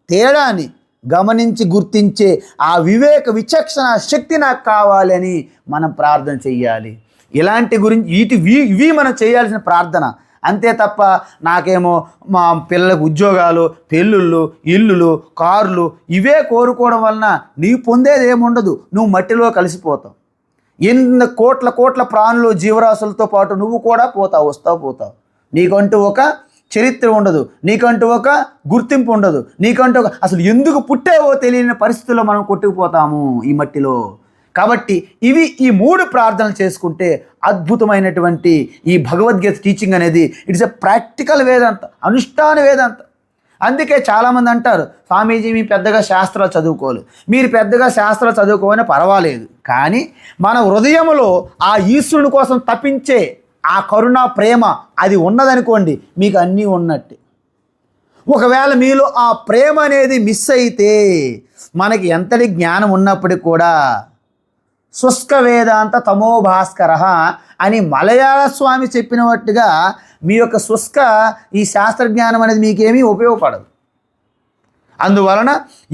తేడాన్ని గమనించి గుర్తించే ఆ వివేక విచక్షణ శక్తి నాకు కావాలని మనం ప్రార్థన చెయ్యాలి. ఇలాంటి గురించి ఇవి మనం చేయాల్సిన ప్రార్థన. అంతే తప్ప నాకేమో మా పిల్లలకు ఉద్యోగాలు, పెళ్ళిళ్ళు, ఇల్లులు, కార్లు ఇవే కోరుకోవడం వలన నీవు పొందేది ఏముండదు. నువ్వు మట్టిలో కలిసిపోతావు. ఎన్ని కోట్ల ప్రాణులు, జీవరాశులతో పాటు నువ్వు కూడా వస్తావు. నీకంటూ ఒక చరిత్ర ఉండదు, నీకంటూ ఒక గుర్తింపు ఉండదు, నీకంటూ అసలు ఎందుకు పుట్టావో తెలియని పరిస్థితుల్లో మనం కొట్టుకుపోతాము ఈ మట్టిలో. కాబట్టి ఈ మూడు ప్రార్థనలు చేసుకుంటే అద్భుతమైనటువంటి ఈ భగవద్గీత టీచింగ్ అనేది ఇట్స్ ఎ ప్రాక్టికల్ వేదాంత, అనుష్ఠాన వేదాంత. అందుకే చాలామంది అంటారు, స్వామీజీ మీ పెద్దగా శాస్త్రాలు చదువుకోలేదు. మీరు పెద్దగా శాస్త్రాలు చదువుకోవని పర్వాలేదు, కానీ మన హృదయంలో ఆ ఈశ్వరుని కోసం తపించే ఆ కరుణ, ప్రేమ అది ఉన్నదనుకోండి, మీకు అన్నీ ఉన్నట్టే. ఒకవేళ మీలో ఆ ప్రేమ అనేది మిస్ అయితే మనకి ఎంతటి జ్ఞానం ఉన్నప్పటికీ కూడా శుష్క వేదాంత తమో భాస్కర అని మలయాళ స్వామి చెప్పినట్టుగా మీ యొక్క ఈ శాస్త్రజ్ఞానం అనేది మీకేమీ ఉపయోగపడదు. అందువలన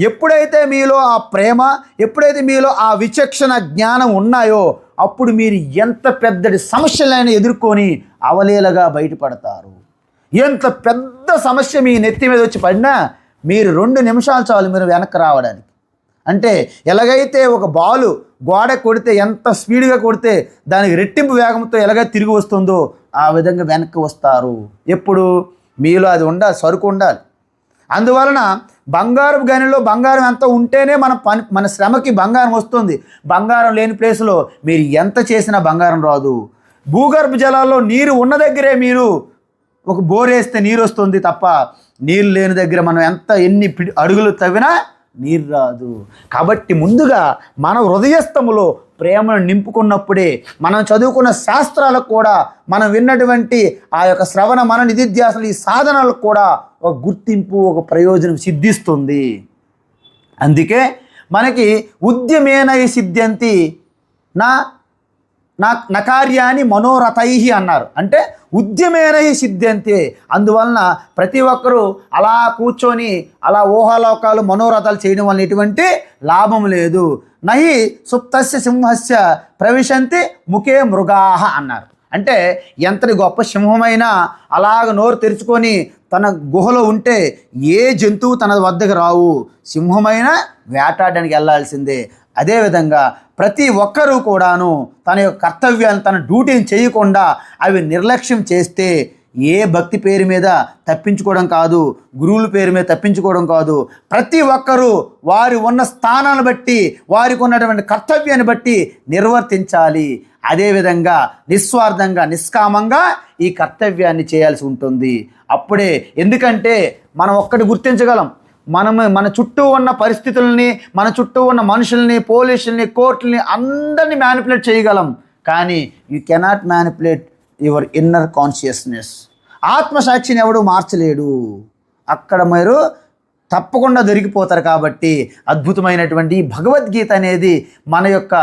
ఎప్పుడైతే మీలో ఆ ప్రేమ, ఎప్పుడైతే మీలో ఆ విచక్షణ జ్ఞానం ఉన్నాయో అప్పుడు మీరు ఎంత పెద్దటి సమస్యలైనా ఎదుర్కొని అవలీలగా బయటపడతారు. ఎంత పెద్ద సమస్య మీ నెత్తి మీద వచ్చి పడినా మీరు 2 నిమిషాలు చాలు మీరు వెనక్కి రావడానికి. అంటే ఎలాగైతే ఒక బాలు గోడ కొడితే ఎంత స్పీడ్గా కొడితే దానికి రెట్టింపు వేగంతో ఎలాగైతే తిరిగి వస్తుందో ఆ విధంగా వెనక్కి వస్తారు. ఎప్పుడు మీలో అది ఉండాలి, సరుకు ఉండాలి. అందువలన బంగారం గనిలో బంగారం ఎంత ఉంటేనే మన శ్రమకి బంగారం వస్తుంది. బంగారం లేని ప్లేస్లో మీరు ఎంత చేసినా బంగారం రాదు. భూగర్భ జలాల్లో నీరు ఉన్న దగ్గరే మీరు ఒక బోరేస్తే నీరు వస్తుంది తప్ప నీరు లేని దగ్గర మనం ఎన్ని అడుగులు తవ్వినా నీరు రాదు. కాబట్టి ముందుగా మన హృదయస్థములో ప్రేమను నింపుకున్నప్పుడే మనం చదువుకున్న శాస్త్రాలకు కూడా, మనం విన్నటువంటి ఆ యొక్క శ్రవణ మన నిధిధ్యాసలు, ఈ సాధనలకు కూడా ఒక గుర్తింపు, ఒక ప్రయోజనం సిద్ధిస్తుంది. అందుకే మనకి ఉద్యమేన సిద్ధ్యంతి నకార్యాన్ని మనోరథై అన్నారు. అంటే ఉద్యమేన సిద్ధ్యంతే. అందువలన ప్రతి ఒక్కరూ అలా కూర్చొని అలా ఊహాలోకాలు, మనోరథాలు చేయడం వల్ల ఎటువంటి లాభం లేదు. నహి సుప్తస్య సింహస్య ప్రవిశంతి ముఖే మృగాహ అన్నారు. అంటే ఎంతటి గొప్ప సింహమైనా అలాగ నోరు తెరుచుకొని తన గుహలో ఉంటే ఏ జంతువు తన వద్దకు రావు. సింహమైనా వేటాడడానికి వెళ్ళాల్సిందే. అదేవిధంగా ప్రతి ఒక్కరూ కూడాను తన యొక్క కర్తవ్యాన్ని, తన డ్యూటీని చేయకుండా అవి నిర్లక్ష్యం చేస్తే ఏ భక్తి పేరు మీద తప్పించుకోవడం కాదు, గురువుల పేరు మీద తప్పించుకోవడం కాదు. ప్రతి ఒక్కరూ వారి ఉన్న స్థానాన్ని బట్టి, వారికి ఉన్నటువంటి కర్తవ్యాన్ని బట్టి నిర్వర్తించాలి. అదేవిధంగా నిస్వార్థంగా, నిష్కామంగా ఈ కర్తవ్యాన్ని చేయాల్సి ఉంటుంది. అప్పుడే, ఎందుకంటే మనం ఒక్కటి గుర్తించగలం, మన చుట్టూ ఉన్న పరిస్థితుల్ని, మన చుట్టూ ఉన్న మనుషుల్ని, పోలీసుల్ని, కోర్టుల్ని అందరినీ మ్యానిపులేట్ చేయగలం. కానీ you cannot manipulate your inner consciousness. ఆత్మసాక్షిని ఎవడు మార్చలేడు. అక్కడ మీరు తప్పకుండా దొరికిపోతారు. కాబట్టి అద్భుతమైనటువంటి భగవద్గీత అనేది మన యొక్క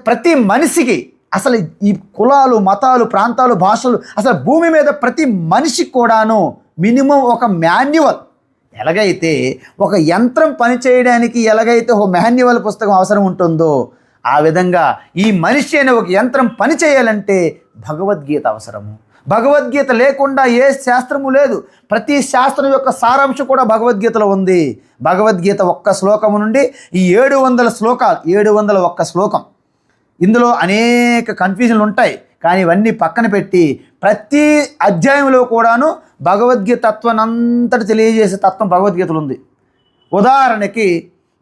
ప్రతి మనిషికి, అసలు ఈ కులాలు, మతాలు, ప్రాంతాలు, భాషలు, అసలు భూమి మీద ప్రతి మనిషికి కూడాను మినిమం ఒక మాన్యువల్, ఎలాగైతే ఒక యంత్రం పనిచేయడానికి ఎలాగైతే ఒక మాన్యువల్ పుస్తకం అవసరం ఉంటుందో ఆ విధంగా ఈ మనిషి అనే ఒక యంత్రం పని చేయాలంటే భగవద్గీత అవసరము. భగవద్గీత లేకుండా ఏ శాస్త్రము లేదు. ప్రతి శాస్త్రం యొక్క సారాంశం కూడా భగవద్గీతలో ఉంది. భగవద్గీత ఒక్క శ్లోకము నుండి ఈ 700 శ్లోకాలు, 701 శ్లోకం. ఇందులో అనేక కన్ఫ్యూజన్లు ఉంటాయి, కానీ ఇవన్నీ పక్కన పెట్టి ప్రతి అధ్యాయంలో కూడాను భగవద్గీత తత్వానంతటి తెలియజేసే తత్వం భగవద్గీతలో ఉంది. ఉదాహరణకి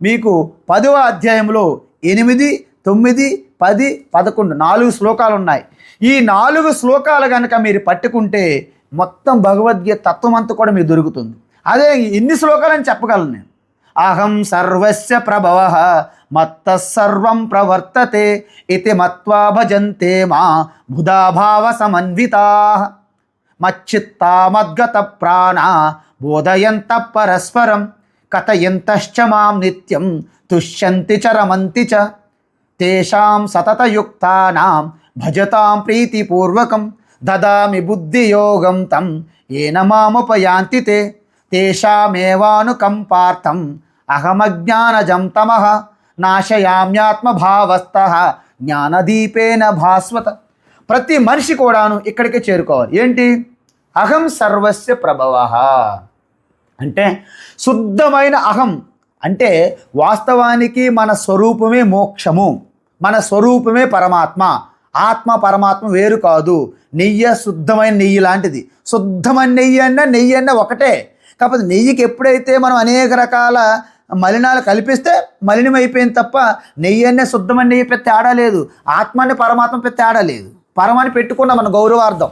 మీకు 10వ అధ్యాయంలో 8, 9, 10, 11 4 శ్లోకాలు ఉన్నాయి. ఈ 4 శ్లోకాలు కనుక మీరు పట్టుకుంటే మొత్తం భగవద్గీత తత్వం అంతా కూడా మీకు దొరుకుతుంది. అదే ఎన్ని శ్లోకాలని చెప్పగలను నేను. అహం సర్వస్య ప్రభవః మత్తః సర్వం ప్రవర్తతే ఇతి మత్వా భజంతే మా బుధాభావ సమన్వితాః మచ్చిత్తా మద్గత ప్రాణా బోధయంతః పరస్పరం కథయంతశ్చ మాం నిత్యం తుష్యంతి చ రమంతి చ తేషాం సతతయుక్తానాం భజతాం ప్రీతిపూర్వకం దదామి బుద్ధియోగం తం ఏన మాముపయాంతి తే తేషామేవానుకంపార్థం అహమజ్ఞానజం తమః నాశయామ్యాత్మభావస్థః జ్ఞానదీపేన భాస్వత. ప్రతి మనిషి కూడాను ఇక్కడికే చేరుకోవాలి. ఏంటి? అహం సర్వస్య ప్రభవః అంటే శుద్ధమైన అహం. అంటే వాస్తవానికి మన స్వరూపమే మోక్షము, మన స్వరూపమే పరమాత్మ. ఆత్మ పరమాత్మ వేరు కాదు. నెయ్యి శుద్ధమైన నెయ్యి లాంటిది. శుద్ధమైన నెయ్యి అన్న ఒకటే. కాకపోతే నెయ్యికి ఎప్పుడైతే మనం అనేక రకాల మలినాలు కల్పిస్తే మలినం అయిపోయింది తప్ప నెయ్యి అనే శుద్ధమైన నెయ్యి పెద్ద తేడా లేదు. ఆత్మ అనే పరమాత్మ పెద్ద తేడా లేదు. పరమాన్ని పెట్టుకున్న మన గౌరవార్థం.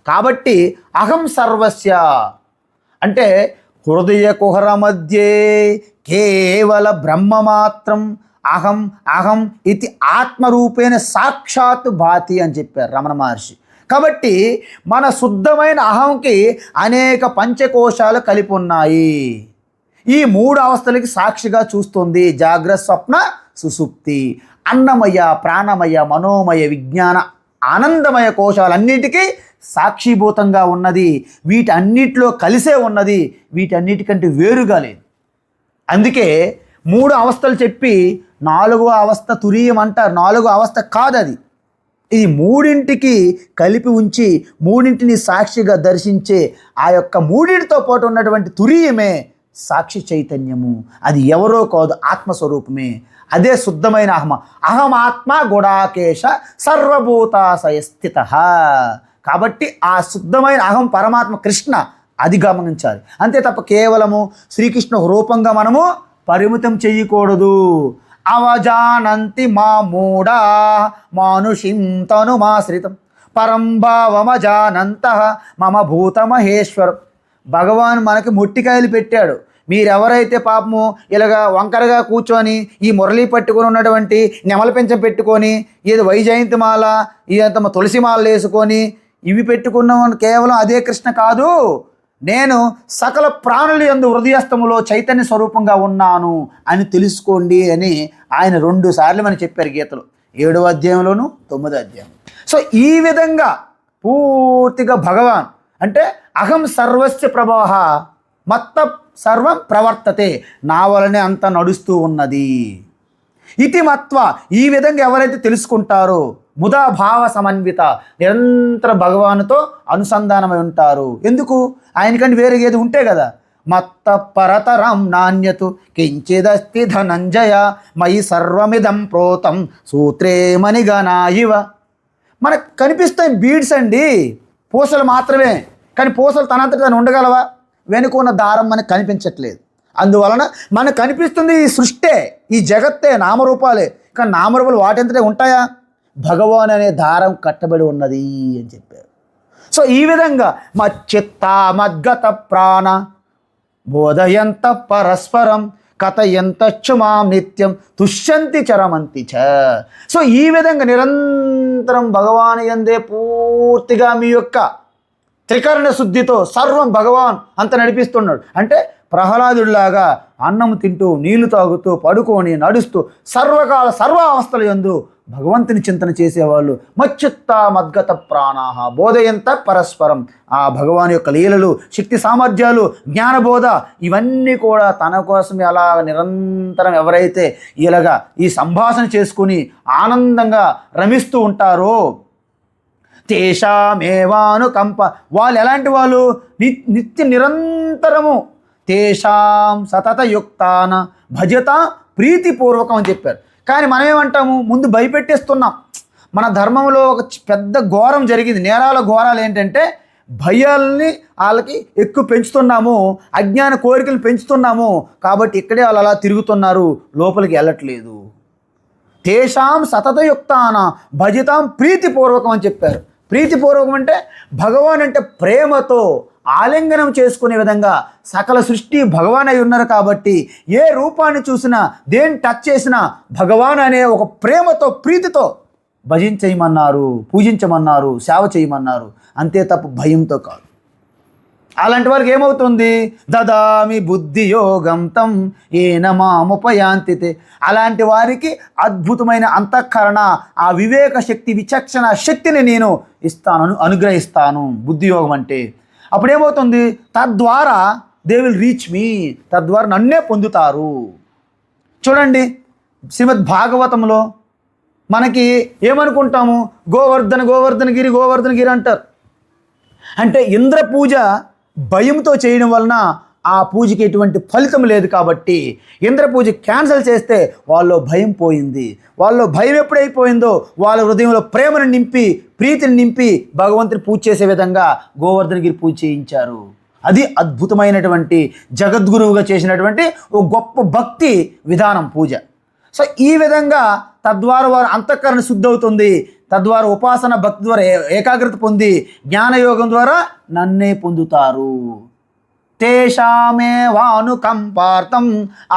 కాబట్టి అహం సర్వస్య అంటే హృదయ కుహర మధ్యే కేవల బ్రహ్మ మాత్రం అహం అహం ఇది ఆత్మరూపేణ సాక్షాత్ భాతి అని చెప్పారు రమణ మహర్షి. కాబట్టి మన శుద్ధమైన అహంకి అనేక పంచకోశాలు కలిపి ఉన్నాయి. ఈ 3 అవస్థలకి సాక్షిగా చూస్తుంది. జాగ్రత్త, స్వప్న, సుషుప్తి. అన్నమయ, ప్రాణమయ, మనోమయ, విజ్ఞాన, ఆనందమయ కోశాలన్నిటికీ సాక్షిభూతంగా ఉన్నది. వీటన్నిటిలో కలిసే ఉన్నది. వీటన్నిటికంటే వేరుగా లేదు. అందుకే 3 అవస్థలు చెప్పి 4వ అవస్థ తురీయం అంటారు. 4వ అవస్థ కాదు అది. ఇది 3ంటికి కలిపి ఉంచి 3ంటిని సాక్షిగా దర్శించే ఆ యొక్క 3ంటితో పాటు ఉన్నటువంటి తురీయమే సాక్షి చైతన్యము. అది ఎవరో కాదు, ఆత్మస్వరూపమే. అదే శుద్ధమైన అహమాత్మ గుడాకేశ సర్వభూతాశయ స్థిత. కాబట్టి ఆ శుద్ధమైన అహం పరమాత్మ కృష్ణ, అది గమనించాలి. అంతే తప్ప కేవలము శ్రీకృష్ణ రూపంగా మనము పరిమితం చెయ్యకూడదు. అవజానంతి మా మూఢా మానుషిం తనుమాశ్రితం పరంభావమజానంత మమ భూతమహేశ్వరం. భగవాన్ మనకి మొట్టికాయలు పెట్టాడు. మీరెవరైతే పాపము ఇలాగా వంకరగా కూర్చొని ఈ మురళి పట్టుకొని ఉన్నటువంటి నెమల పెంచం పెట్టుకొని ఏది వైజయంతి మాల ఇదంతా తులసి మాలలు వేసుకొని ఇవి పెట్టుకున్నామని కేవలం అదే కృష్ణ కాదు. నేను సకల ప్రాణుల యందు హృదయస్థములో చైతన్య స్వరూపంగా ఉన్నాను అని తెలుసుకోండి అని ఆయన 2 సార్లు మనకి చెప్పారు గీతలో. 7వ అధ్యాయంలోను 9వ అధ్యాయం. సో ఈ విధంగా పూర్తిగా భగవాన్ అంటే అహం సర్వస్య ప్రభవః మత్త సర్వం ప్రవర్తతే, నా వలనే అంత నడుస్తూ ఉన్నది. ఇతి మత్వ, ఈ విధంగా ఎవరైతే తెలుసుకుంటారో ముదా భావ సమన్విత, నిరంతర భగవానుతో అనుసంధానమై ఉంటారు. ఎందుకు? ఆయనకంటే వేరే ఏది ఉంటే కదా. మత్త పరతరం నాణ్యతు కించిదస్తి ధనంజయ మయి సర్వమిదం ప్రోతం సూత్రే మణిగణా ఇవ. మనకు కనిపిస్తాయి బీడ్స్ అండి, పూసలు మాత్రమే. కానీ పూసలు తనంతట తను ఉండగలవా? వెనుకున్న దారం మనకు కనిపించట్లేదు. అందువలన మనకు కనిపిస్తుంది ఈ సృష్టే, ఈ జగత్తే, నామరూపాలే. కానీ నామరూపాలు వాటంతటే ఉంటాయా? భగవాన్ అనే దారం కట్టబడి ఉన్నది అని చెప్పారు. సో ఈ విధంగా మచ్చిత్త మద్గత ప్రాణ బోధయంత పరస్పరం కథయంతచ్చు మాం నిత్యం తుష్యంతి చరమంతి చ. సో ఈ విధంగా నిరంతరం భగవాన్ యందే పూర్తిగా మీ యొక్క త్రికరణ శుద్ధితో సర్వం భగవాన్ అంత నడిపిస్తున్నాడు. అంటే ప్రహ్లాదుడిలాగా అన్నం తింటూ నీళ్లు తాగుతూ పడుకొని నడుస్తూ సర్వకాల సర్వ అవస్థల యందు భగవంతుని చింతన చేసేవాళ్ళు మచ్యుత్త మద్గత ప్రాణాహ బోధయంత పరస్పరం. ఆ భగవాన్ యొక్క లీలలు, శక్తి సామర్థ్యాలు, జ్ఞానబోధ ఇవన్నీ కూడా తన కోసం అలా నిరంతరం ఎవరైతే ఇలాగా ఈ సంభాషణ చేసుకుని ఆనందంగా రమిస్తూ ఉంటారో తేషామేవానుకంప వాళ్ళు ఎలాంటి వాళ్ళు నిత్య నిరంతరము తేషాం సతతయుక్తాన భజత ప్రీతిపూర్వకం అని చెప్పారు. కానీ మనం ఏమంటాము, ముందు భయపెట్టేస్తున్నాం. మన ధర్మంలో ఒక పెద్ద ఘోరం జరిగింది. నేరాల ఘోరాలు ఏంటంటే భయాల్ని వాళ్ళకి ఎక్కువ పెంచుతున్నాము, అజ్ఞాన కోరికలు పెంచుతున్నాము. కాబట్టి ఇక్కడే వాళ్ళు అలా తిరుగుతున్నారు, లోపలికి వెళ్ళట్లేదు. తేషాం సతతయుక్తాన భజితాం ప్రీతిపూర్వకం అని చెప్పారు. ప్రీతిపూర్వకం అంటే భగవాన్ అంటే ప్రేమతో ఆలింగనం చేసుకునే విధంగా సకల సృష్టి భగవాన్ అయి ఉన్నారు కాబట్టి ఏ రూపాన్ని చూసినా దేన్ని టచ్ చేసినా భగవాన్ అనే ఒక ప్రేమతో ప్రీతితో భజించేయమన్నారు, పూజించమన్నారు, సేవ చేయమన్నారు. అంతే తప్ప భయంతో కాదు. అలాంటి వారికి ఏమవుతుంది, దదామి బుద్ధి యోగం తం ఏన మాముపయాంతితే. అలాంటి వారికి అద్భుతమైన అంతఃకరణ, ఆ వివేక శక్తి, విచక్షణ శక్తిని నేను ఇస్తాను, అనుగ్రహిస్తాను. బుద్ధి యోగం అంటే అప్పుడేమవుతుంది, తద్వారా దే విల్ రీచ్ మీ, తద్వారా నన్నే పొందుతారు. చూడండి శ్రీమద్ భాగవతంలో మనకి ఏమనుకుంటాము, గోవర్ధనగిరి అంటారు. అంటే ఇంద్ర పూజ భయంతో చేయడం వలన ఆ పూజకి ఎటువంటి ఫలితం లేదు. కాబట్టి ఇంద్ర పూజ క్యాన్సిల్ చేస్తే వాళ్ళలో భయం పోయింది. వాళ్ళలో భయం ఎప్పుడైపోయిందో వాళ్ళ హృదయంలో ప్రేమను నింపి, ప్రీతిని నింపి భగవంతుని పూజ చేసే విధంగా గోవర్ధనగిరి పూజ చేయించారు. అది అద్భుతమైనటువంటి జగద్గురువుగా చేసినటువంటి ఓ గొప్ప భక్తి విధానం పూజ. సో ఈ విధంగా తద్వారా వారు అంతఃకరణ శుద్ధి అవుతుంది. తద్వారా ఉపాసన భక్తి ద్వారా ఏకాగ్రత పొంది జ్ఞానయోగం ద్వారా నన్నే పొందుతారు. తేషామేవానుకంపార్థం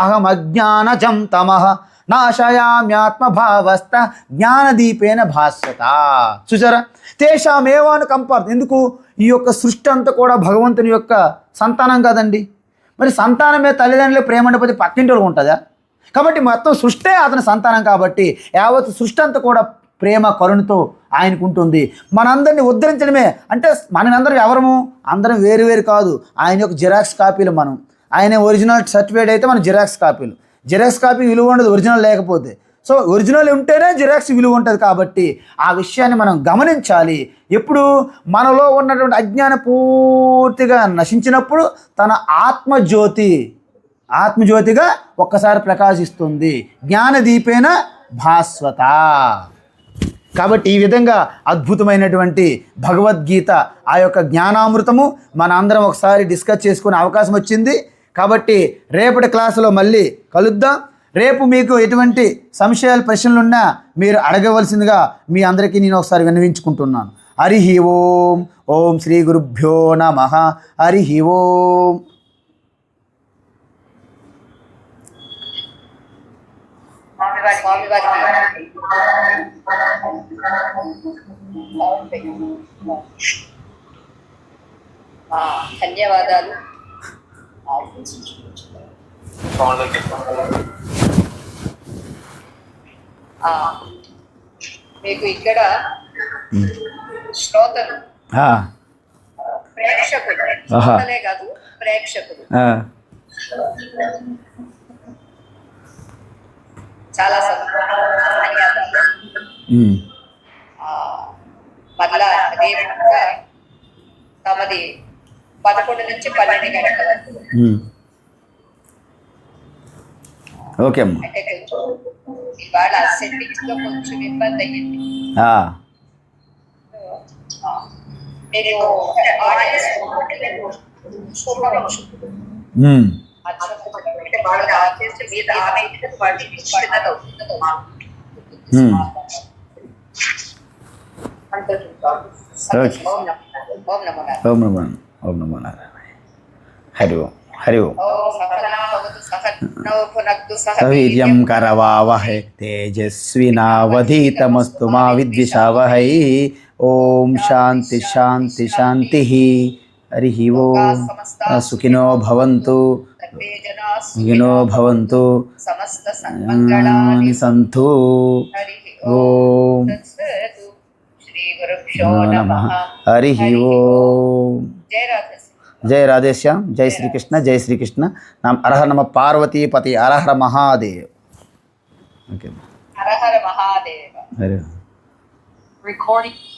అహమజ్ఞానజం తమః నాశయామ్యాత్మభావస్థ జ్ఞానదీపేన భాస్వత. చూసారా, తేషామేవానుకంపార్థం. ఎందుకు, ఈ యొక్క సృష్టి అంతా కూడా భగవంతుని యొక్క సంతానం కదండి. మరి సంతానమే తల్లిదండ్రులు ప్రేమ ఉండకపోతే పక్కింటి వాళ్ళకు ఉంటుందా? కాబట్టి మొత్తం సృష్టే అతని సంతానం. కాబట్టి యావత్ సృష్టి అంతా కూడా ప్రేమ కరుణతో ఆయనకు ఉంటుంది. మనందరినీ ఉద్ధరించడమే అంటే మనందరం ఎవరము, అందరం వేరు వేరు కాదు. ఆయన యొక్క జిరాక్స్ కాపీలు మనం. ఆయన ఒరిజినల్ సర్టిఫికేట్ అయితే మన జిరాక్స్ కాపీలు. జిరాక్స్ కాపీ విలువ ఉండదు ఒరిజినల్ లేకపోతే. సో ఒరిజినల్ ఉంటేనే జిరాక్స్ విలువ ఉంటుంది. కాబట్టి ఆ విషయాన్ని మనం గమనించాలి. ఎప్పుడు మనలో ఉన్నటువంటి అజ్ఞానం పూర్తిగా నశించినప్పుడు తన ఆత్మజ్యోతిగా ఒక్కసారి ప్రకాశిస్తుంది. జ్ఞానదీపేన భాస్వత. కాబట్టి ఈ విధంగా అద్భుతమైనటువంటి భగవద్గీత, ఆ యొక్క జ్ఞానామృతము మన అందరం ఒకసారి డిస్కస్ చేసుకునే అవకాశం వచ్చింది. కాబట్టి రేపటి క్లాసులో మళ్ళీ కలుద్దాం. రేపు మీకు ఎటువంటి సంశయాలు, ప్రశ్నలు ఉన్నా మీరు అడగవలసిందిగా మీ అందరికీ నేను ఒకసారి విన్నవించుకుంటున్నాను. హరి ఓం. ఓం శ్రీ గురుభ్యో నమః. హరి ఓం. ధన్యవాదాలు. మీకు ఇక్కడ శ్రోతలు, ప్రేక్షకులు, శ్రోతలే కాదు ప్రేక్షకులు చాలా ధన్యవాదాలు. మళ్ళా అదే విధంగా తమది 11 నుంచి 12 గంటల వరకు. ఓకే అమ్మా. అంటే కొంచెం ఇవాళ సెట్టింగ్స్ లో కొంచెం ఇబ్బంది అయ్యింది. మీరు ఆడియన్స్ ఓం నమో నారాయణ. హరి ఓం. హరి ఓం. వీర్యం కరవావహై తేజస్వినావధీతమస్తు మా విద్విషావహై. ఓం శాంతి శాంతి శాంతి. హరి ఓం. సుఖినో భవంతు. సుఖినో భవంతు. సంతు. ఓం తత్సత్. శ్రీ గురుభ్యో నమః. నమః. హరి ఓం. జయ రాధేశ్యామ్. జయ రాధేశ్యామ్. జై శ్రీకృష్ణ. జై శ్రీకృష్ణ. అరహర నమ పార్వతీపతి. అరహర మహాదేవ్. ఓకే. హర హర మహాదేవ. హరి. Recording.